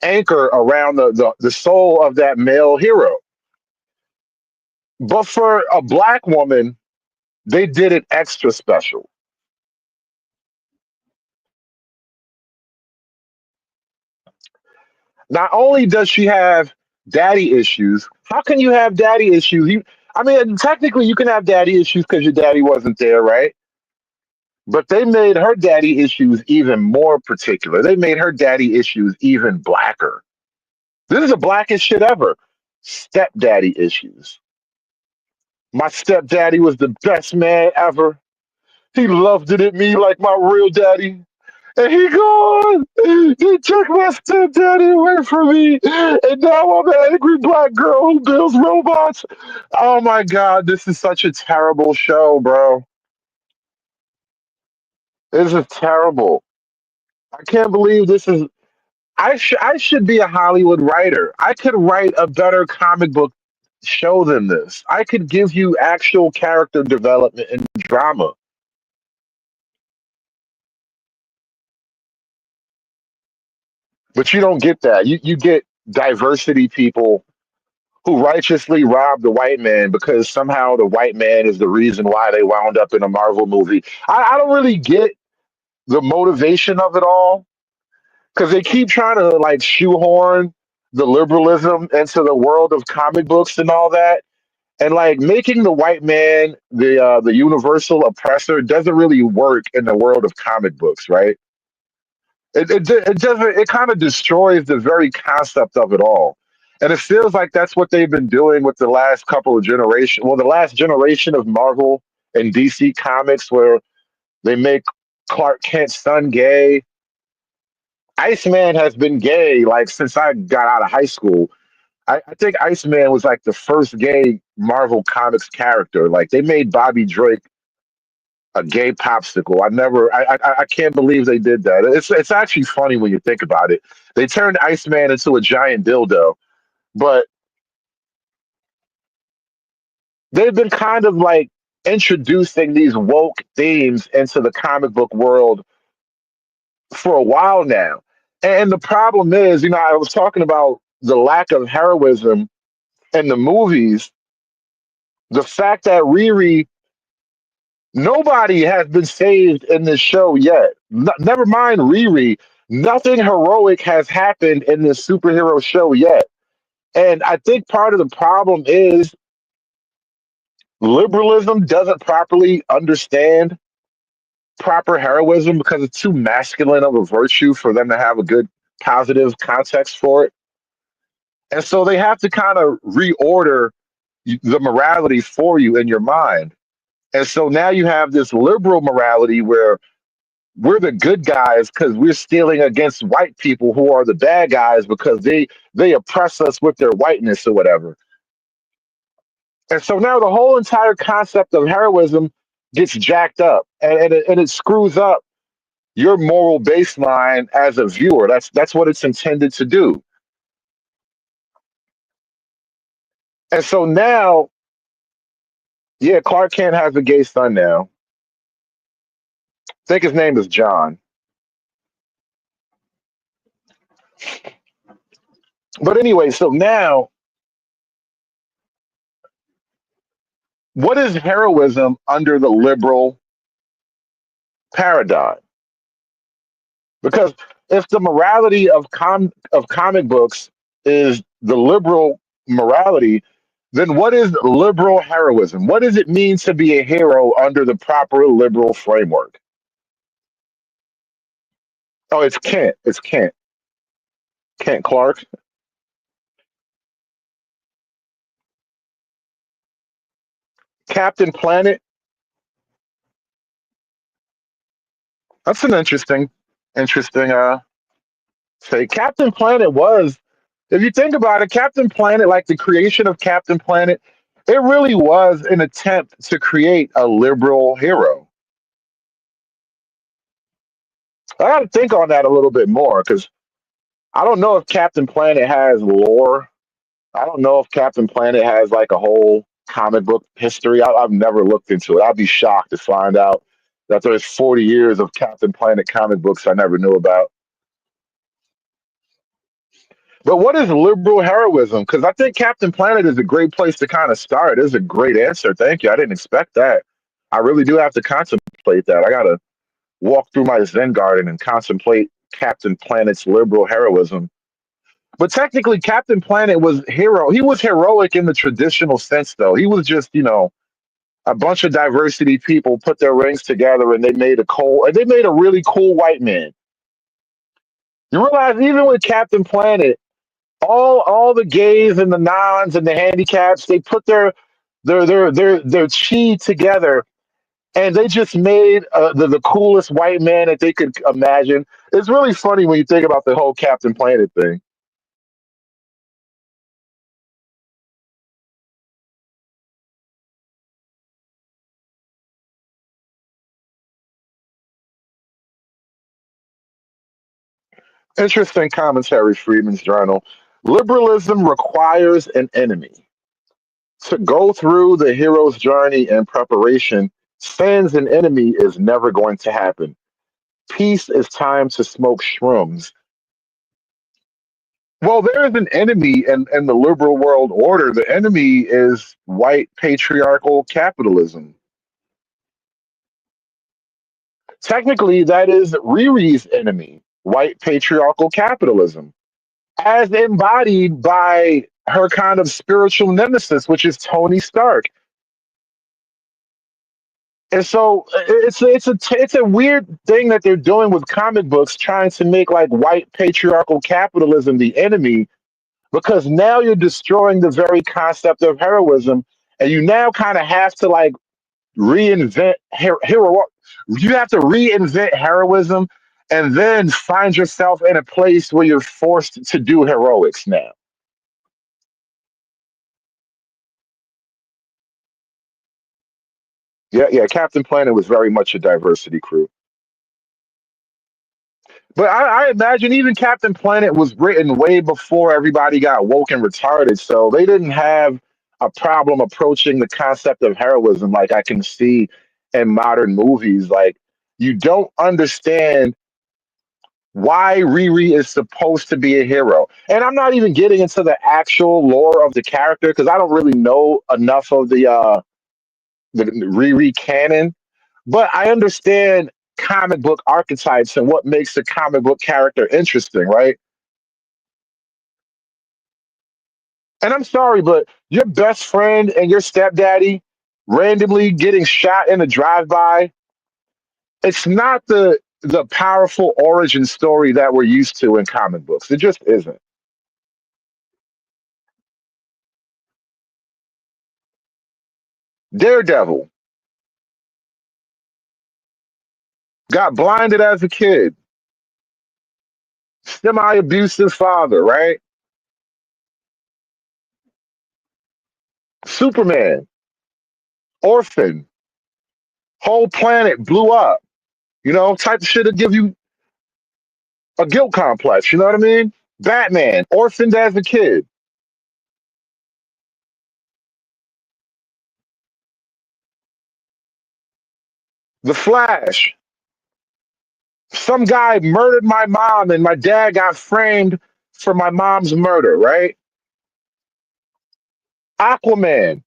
anchor around the soul of that male hero. But for a black woman, they did it extra special. Not only does she have daddy issues, how can you have daddy issues? I mean, technically, you can have daddy issues because your daddy wasn't there, right? But they made her daddy issues even more particular. They made her daddy issues even blacker. This is the blackest shit ever. Stepdaddy issues. My stepdaddy was the best man ever. He loved it at me like my real daddy. And he gone. He took my stepdaddy away from me. And now I'm an angry black girl who builds robots. Oh my God, this is such a terrible show, bro. This is terrible. I can't believe this is. I should be a Hollywood writer. I could write a better comic book show than this. I could give you actual character development and drama. But you don't get that. You get diversity people who righteously rob the white man because somehow the white man is the reason why they wound up in a Marvel movie. I don't really get the motivation of it all because they keep trying to like shoehorn the liberalism into the world of comic books and all that. And like making the white man the universal oppressor doesn't really work in the world of comic books, right? It doesn't. It kind of destroys the very concept of it all, and it feels like that's what they've been doing with the last couple of generations. Well, the last generation of Marvel and DC comics, where they make Clark Kent's son gay. Iceman has been gay like since I got out of high school. I think Iceman was like the first gay Marvel Comics character. Like they made Bobby Drake a gay popsicle. I can't believe they did that. It's actually funny when you think about it. They turned Iceman into a giant dildo, but they've been kind of like introducing these woke themes into the comic book world for a while now. And the problem is, I was talking about the lack of heroism in the movies, the fact that Riri, nobody has been saved in this show yet. Never mind Riri. Nothing heroic has happened in this superhero show yet. And I think part of the problem is liberalism doesn't properly understand proper heroism because it's too masculine of a virtue for them to have a good positive context for it. And so they have to kind of reorder the morality for you in your mind. And so now you have this liberal morality where we're the good guys because we're stealing against white people who are the bad guys because they oppress us with their whiteness or whatever. And so now the whole entire concept of heroism gets jacked up, and it screws up your moral baseline as a viewer. That's what it's intended to do. And so now, yeah, Clark Kent has a gay son now. I think his name is John. But anyway, so now, what is heroism under the liberal paradigm? Because if the morality of comic books is the liberal morality, then what is liberal heroism? What does it mean to be a hero under the proper liberal framework? Oh, it's Kent. It's Kent. Kent Clark. Captain Planet. That's an interesting say. Captain Planet was, if you think about it, Captain Planet, like the creation of Captain Planet, it really was an attempt to create a liberal hero. I got to think on that a little bit more because I don't know if Captain Planet has lore. I don't know if Captain Planet has like a whole comic book history. I've never looked into it. I'd be shocked to find out that there's 40 years of Captain Planet comic books I never knew about. But what is liberal heroism? Because I think Captain Planet is a great place to kind of start. It's a great answer. Thank you. I didn't expect that. I really do have to contemplate that. I got to walk through my Zen garden and contemplate Captain Planet's liberal heroism. But technically, Captain Planet was hero. He was heroic in the traditional sense, though. He was just, A bunch of diversity people put their rings together and they made a really cool white man. You realize even with Captain Planet, all the gays and the nons and the handicaps, they put their chi together and they just made the coolest white man that they could imagine. It's really funny when you think about the whole Captain Planet thing. Interesting commentary, Freeman's Journal. Liberalism requires an enemy. To go through the hero's journey and preparation, sans an enemy is never going to happen. Peace is time to smoke shrooms. Well, there is an enemy in the liberal world order. The enemy is white patriarchal capitalism. Technically, that is Riri's enemy, white patriarchal capitalism, as embodied by her kind of spiritual nemesis, which is Tony Stark. And so it's a weird thing that they're doing with comic books, trying to make like white patriarchal capitalism the enemy, because now you're destroying the very concept of heroism, and you now kind of have to like reinvent hero. You have to reinvent heroism, and then find yourself in a place where you're forced to do heroics now. Yeah, yeah. Captain Planet was very much a diversity crew. But I imagine even Captain Planet was written way before everybody got woke and retarded, so they didn't have a problem approaching the concept of heroism like I can see in modern movies. Like, you don't understand why Riri is supposed to be a hero. And I'm not even getting into the actual lore of the character because I don't really know enough of the Riri canon, but I understand comic book archetypes and what makes a comic book character interesting, right? And I'm sorry, but your best friend and your stepdaddy randomly getting shot in a drive-by, it's not the powerful origin story that we're used to in comic books. It just isn't. Daredevil got blinded as a kid, semi-abusive father, right? Superman, orphan, whole planet blew up. Type of shit that give you a guilt complex. You know what I mean? Batman, orphaned as a kid. The Flash, some guy murdered my mom and my dad got framed for my mom's murder, right? Aquaman,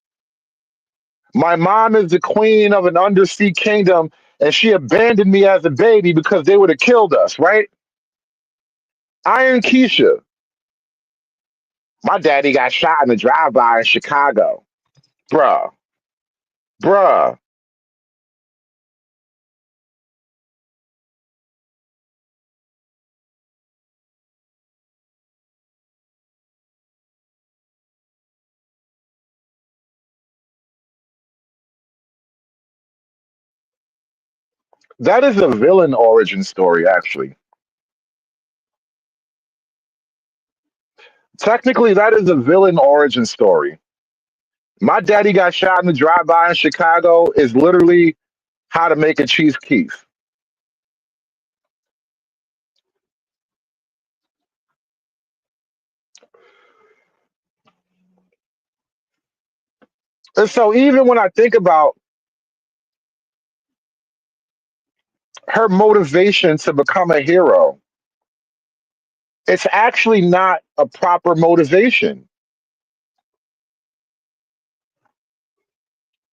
my mom is the queen of an undersea kingdom and she abandoned me as a baby because they would have killed us, right? Iron Keisha, my daddy got shot in a drive-by in Chicago. Bruh, bruh. That is a villain origin story, actually. Technically, that is a villain origin story. My daddy got shot in the drive-by in Chicago is literally how to make a Chief Keef. And so even when I think about her motivation to become a hero, it's actually not a proper motivation.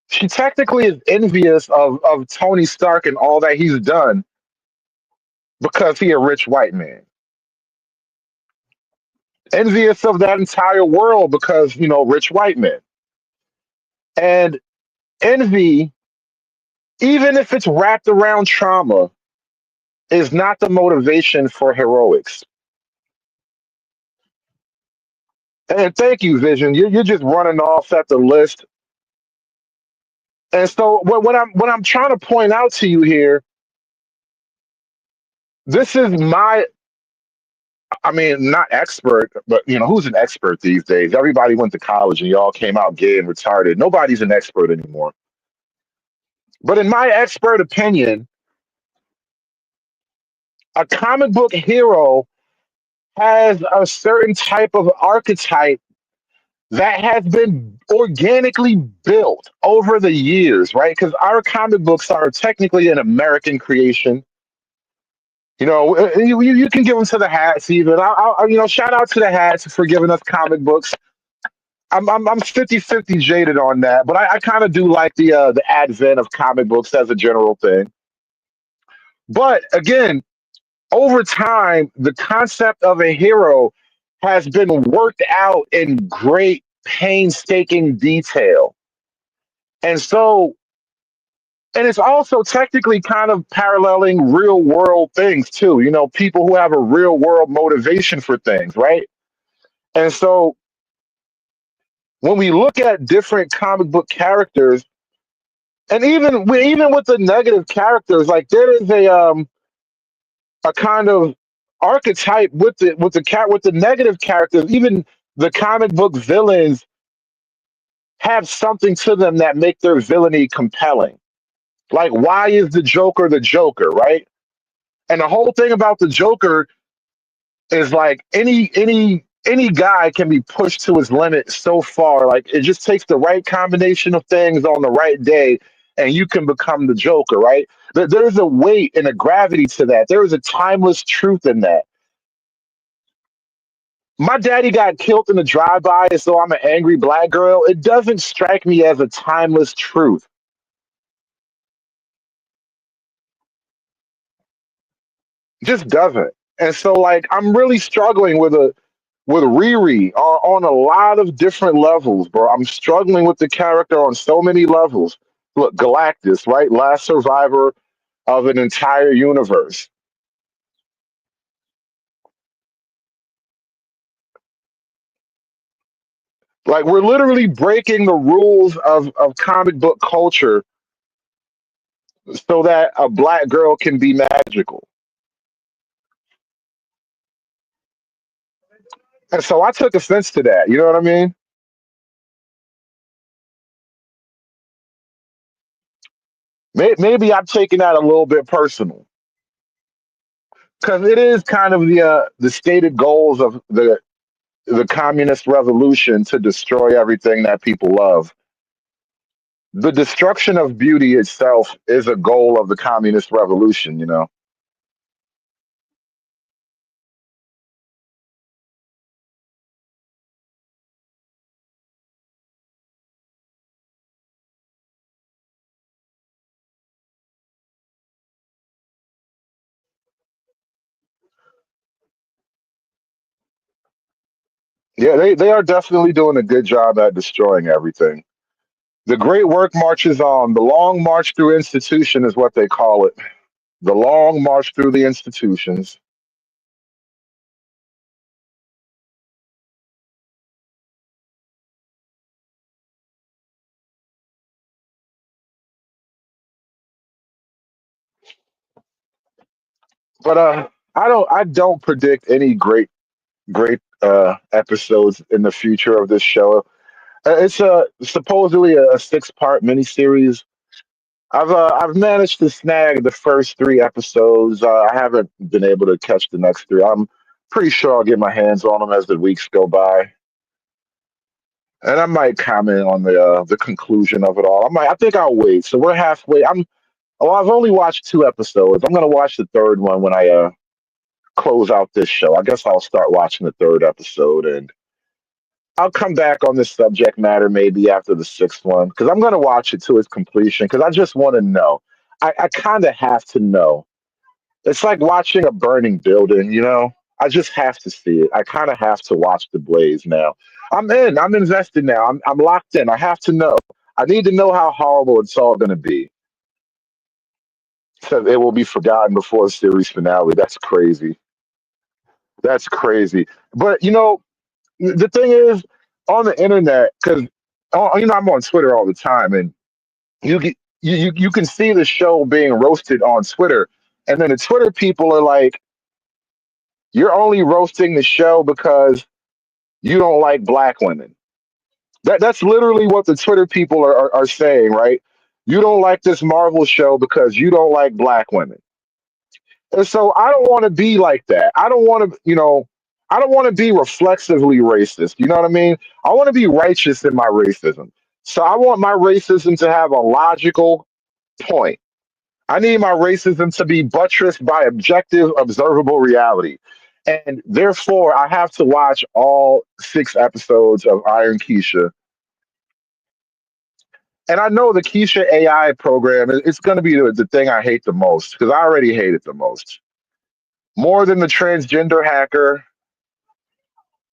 She technically is envious of Tony Stark and all that he's done because he a rich white man. Envious of that entire world because, rich white men. And Envy, even if it's wrapped around trauma, is not the motivation for heroics. And thank you, Vision. You're just running off at the list. And so what I'm trying to point out to you here, this is my, I mean, not expert, but who's an expert these days? Everybody went to college and y'all came out gay and retarded. Nobody's an expert anymore. But in my expert opinion, a comic book hero has a certain type of archetype that has been organically built over the years, right? Because our comic books are technically an American creation. You can give them to the hats even. Shout out to the hats for giving us comic books. I'm 50-50 jaded on that, but I kind of do like the advent of comic books as a general thing. But again, over time, the concept of a hero has been worked out in great painstaking detail. And so, and it's also technically kind of paralleling real world things too, people who have a real world motivation for things, right? And so when we look at different comic book characters, and even with the negative characters, like there is a kind of archetype with the negative characters. Even the comic book villains have something to them that make their villainy compelling. Like, why is the Joker, right? And the whole thing about the Joker is like any guy can be pushed to his limit so far. Like it just takes the right combination of things on the right day, and you can become the Joker, right? There's a weight and a gravity to that. There is a timeless truth in that. My daddy got killed in a drive-by, and so I'm an angry black girl. It doesn't strike me as a timeless truth. Just doesn't. And so like I'm really struggling with Riri on a lot of different levels, bro. I'm struggling with the character on so many levels. Look, Galactus, right? Last survivor of an entire universe. Like we're literally breaking the rules of comic book culture so that a black girl can be magical. And so I took offense to that. You know what I mean? Maybe I'm taking that a little bit personal because it is kind of the stated goals of the communist revolution to destroy everything that people love. The destruction of beauty itself is a goal of the communist revolution. Yeah, they are definitely doing a good job at destroying everything. The great work marches on. The long march through institution is what they call it. The long march through the institutions. But I don't predict any great episodes in the future of this show. It's supposedly a 6-part miniseries. I've managed to snag the first 3 episodes. I haven't been able to catch the next 3. I'm pretty sure I'll get my hands on them as the weeks go by, and I might comment on the conclusion of it all. I think I'll wait. So we're halfway. I've only watched 2 episodes. I'm gonna watch the third one when I close out this show. I guess I'll start watching the third episode, and I'll come back on this subject matter maybe after the sixth one because I'm gonna watch it to its completion because I just want to know. I kind of have to know. It's like watching a burning building. I just have to see it. I kind of have to watch the blaze now. I'm in. I'm invested now. I'm locked in. I have to know. I need to know how horrible it's all going to be. So it will be forgotten before the series finale. That's crazy. That's crazy. But the thing is, on the internet, because I'm on Twitter all the time, and you get you can see the show being roasted on Twitter, and then the Twitter people are like, "You're only roasting the show because you don't like black women." That's literally what the Twitter people are saying, right? You don't like this Marvel show because you don't like black women. And so I don't want to be like that. I don't want to be reflexively racist. You know what I mean? I want to be righteous in my racism. So I want my racism to have a logical point. I need my racism to be buttressed by objective, observable reality. And therefore, I have to watch all 6 episodes of Iron Keisha. And I know the Keisha AI program, it's going to be the thing I hate the most because I already hate it the most. More than the transgender hacker,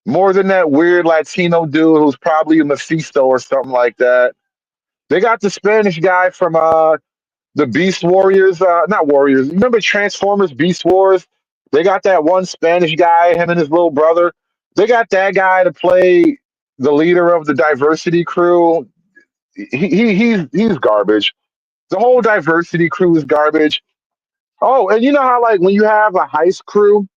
more than that weird Latino dude who's probably a Mephisto or something like that. They got the Spanish guy from the Beast Warriors, not Warriors. Remember Transformers Beast Wars? They got that one Spanish guy, him and his little brother. They got that guy to play the leader of the diversity crew. He's garbage. The whole diversity crew is garbage. Oh, and you know how like when you have a heist crew,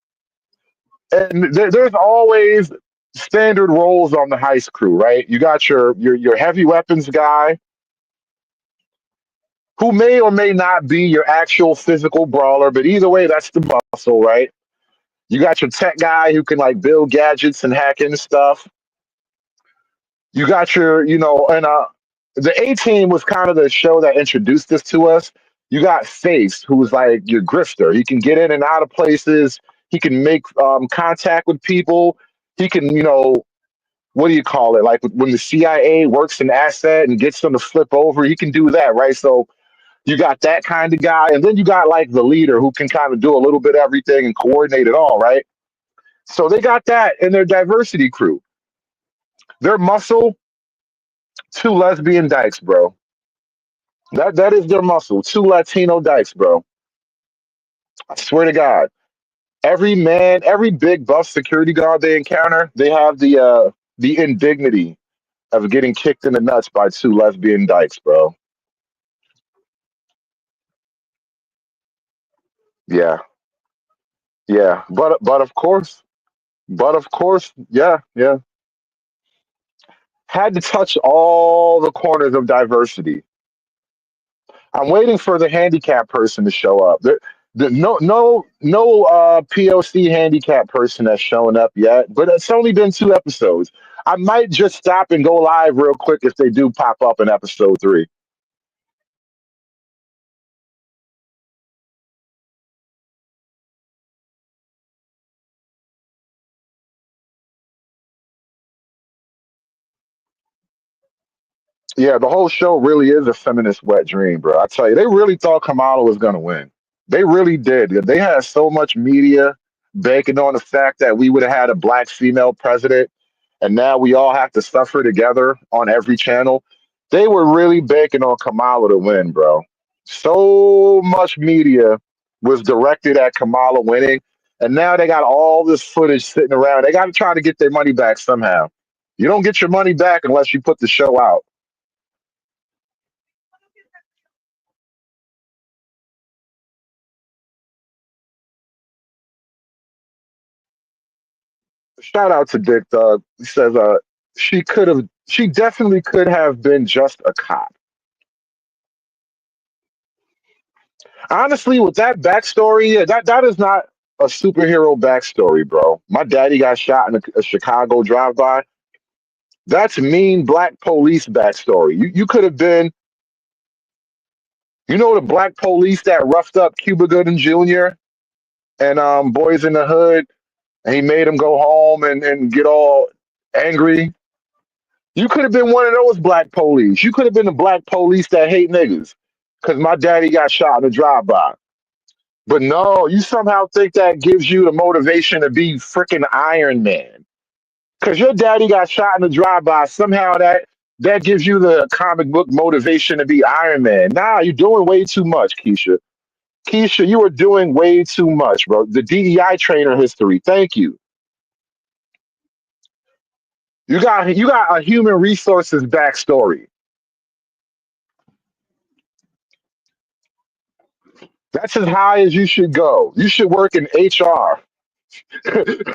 and there's always standard roles on the heist crew, right? You got your heavy weapons guy who may or may not be your actual physical brawler, but either way, that's the muscle, right? You got your tech guy who can like build gadgets and hack into stuff. You got and the A Team was kind of the show that introduced this to us. You got Face, who's like your grifter. He can get in and out of places. He can make contact with people. He can, what do you call it? Like when the CIA works an asset and gets them to flip over, he can do that, right? So you got that kind of guy, and then you got like the leader who can kind of do a little bit of everything and coordinate it all, right? So they got that in their diversity crew. Their muscle, 2 lesbian dykes, bro. That is their muscle. 2 Latino dykes, bro. I swear to God. Every man, every big buff security guard they encounter, they have the indignity of getting kicked in the nuts by 2 lesbian dykes, bro. Yeah, yeah. But of course, yeah, yeah. Had to touch all the corners of diversity. I'm waiting for the handicap person to show up. No POC handicap person that's showing up yet, but it's only been 2 episodes. I might just stop and go live real quick if they do pop up in episode 3. Yeah, the whole show really is a feminist wet dream, bro. I tell you, they really thought Kamala was gonna win. They really did. They had so much media banking on the fact that we would have had a black female president, and now we all have to suffer together on every channel. They were really banking on Kamala to win, bro. So much media was directed at Kamala winning, and now they got all this footage sitting around. They got to try to get their money back somehow. You don't get your money back unless you put the show out. Shout out to Dick Dog. He says she definitely could have been just a cop. Honestly, with that backstory, yeah, that is not a superhero backstory, bro. My daddy got shot in a Chicago drive-by. That's mean black police backstory. You could have been, the black police that roughed up Cuba Gooding Jr. and Boys in the Hood, and he made them go home and get all angry. You could have been one of those black police. You could have been the black police that hate niggas. Because my daddy got shot in a drive-by. But no, you somehow think that gives you the motivation to be freaking Iron Man. Because your daddy got shot in a drive-by. Somehow that gives you the comic book motivation to be Iron Man. Nah, you're doing way too much, Keisha. Keisha, you are doing way too much, bro. The DEI trainer history. Thank you. You got a human resources backstory. That's as high as you should go. You should work in HR.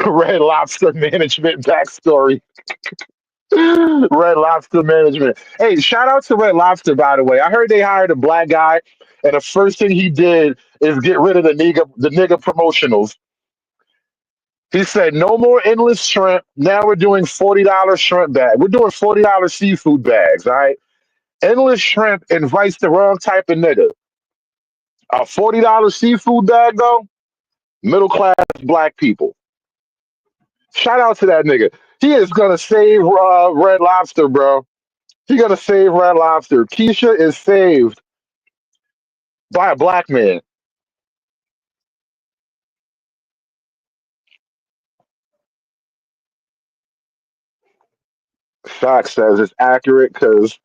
Red Lobster management backstory. Red Lobster management. Hey, shout out to Red Lobster, by the way. I heard they hired a black guy, and the first thing he did is get rid of the nigga promotionals. He said, no more endless shrimp. Now we're doing $40 shrimp bag. We're doing $40 seafood bags, all right? Endless shrimp invites the wrong type of nigga. A $40 seafood bag, though, middle class black people. Shout out to that nigga. He is gonna save Red Lobster, bro. He gonna save Red Lobster. Keisha is saved by a black man. Shock says it's accurate because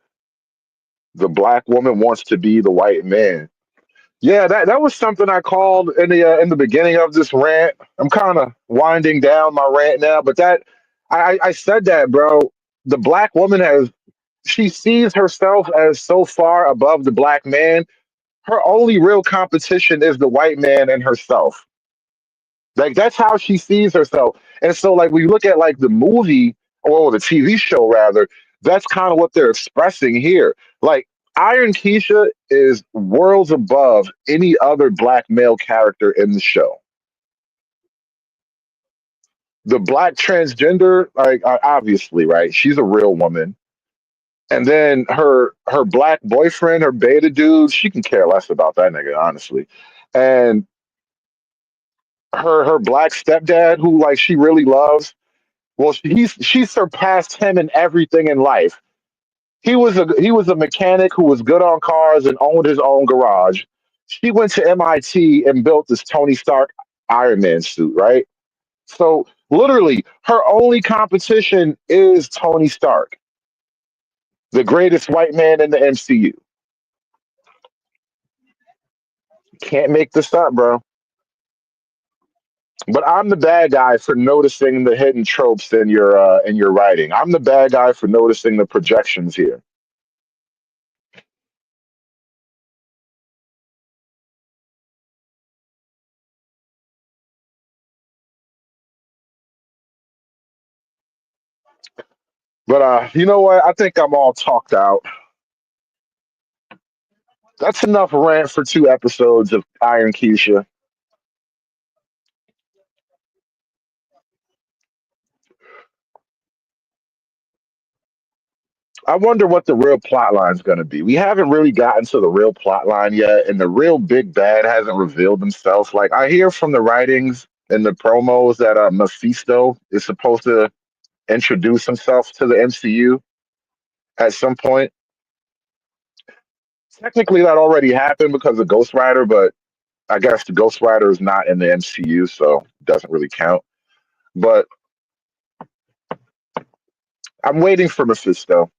the black woman wants to be the white man. Yeah, that was something I called in the beginning of this rant. I'm kind of winding down my rant now, but I said that, bro. The black woman has she sees herself as so far above the black man. Her only real competition is the white man and herself. Like that's how she sees herself. And so like we look at like the movie or the TV show rather, that's kind of what they're expressing here. Like Iron Keisha is worlds above any other black male character in the show. The black transgender, like obviously, right? She's a real woman. And then her black boyfriend, her beta dude, she can care less about that nigga, honestly. And her black stepdad, who like she really loves, well, she surpassed him in everything in life. He was a mechanic who was good on cars and owned his own garage. She went to MIT and built this Tony Stark Iron Man suit, right? So literally, her only competition is Tony Stark, the greatest white man in the MCU. Can't make this up, bro. But I'm the bad guy for noticing the hidden tropes in your writing. I'm the bad guy for noticing the projections here. But you know what? I think I'm all talked out. That's enough rant for 2 episodes of Iron Keisha. I wonder what the real plot line is going to be. We haven't really gotten to the real plot line yet, and the real big bad hasn't revealed himself. Like I hear from the writings and the promos that Mephisto is supposed to introduce himself to the MCU at some point. Technically, that already happened because of Ghost Rider, but I guess the Ghost Rider is not in the MCU, so it doesn't really count. But I'm waiting for Mephisto.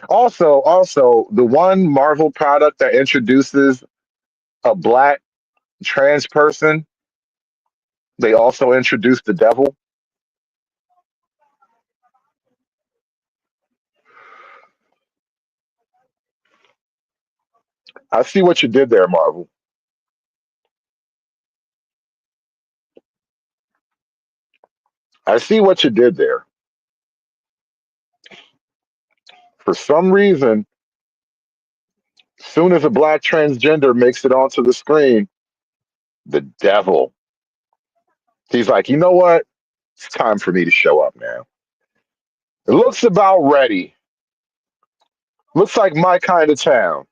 Also, the one Marvel product that introduces a black trans person, they also introduced the devil. I see what you did there, Marvel. I see what you did there. For some reason, soon as a black transgender makes it onto the screen, the devil. He's like, you know what? It's time for me to show up now. It looks about ready. Looks like my kind of town.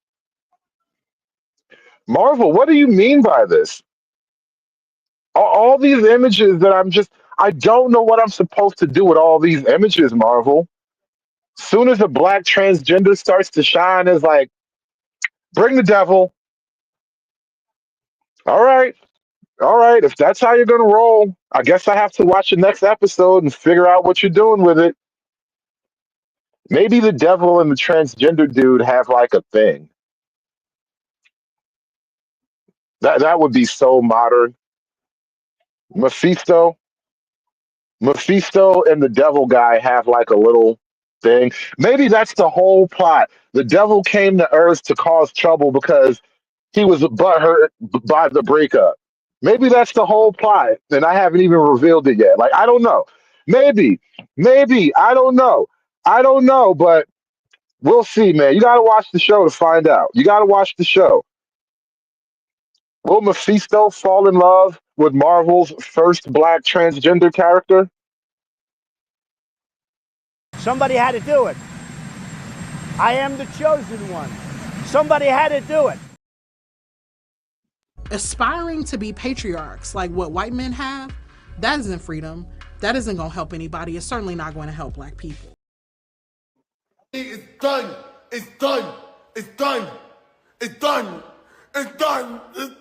Marvel, what do you mean by this? All these images that I don't know what I'm supposed to do with all these images, Marvel. Soon as a black transgender starts to shine, is like, bring the devil. All right. All right, if that's how you're gonna roll, I guess I have to watch the next episode and figure out what you're doing with it. Maybe the devil and the transgender dude have like a thing. That would be so modern. Mephisto, Mephisto and the devil guy have like a little thing. Maybe that's the whole plot. The devil came to Earth to cause trouble because he was butthurt by the breakup. Maybe that's the whole plot, and I haven't even revealed it yet. Like I don't know. Maybe, maybe I don't know. I don't know, but we'll see, man. You got to watch the show to find out. You got to watch the show. Will Mephisto fall in love with Marvel's first black transgender character? Somebody had to do it. I am the chosen one. Somebody had to do it. Aspiring to be patriarchs like what white men have, that isn't freedom. That isn't going to help anybody. It's certainly not going to help black people. It's done. It's done. It's done. It's done. It's done. It's done.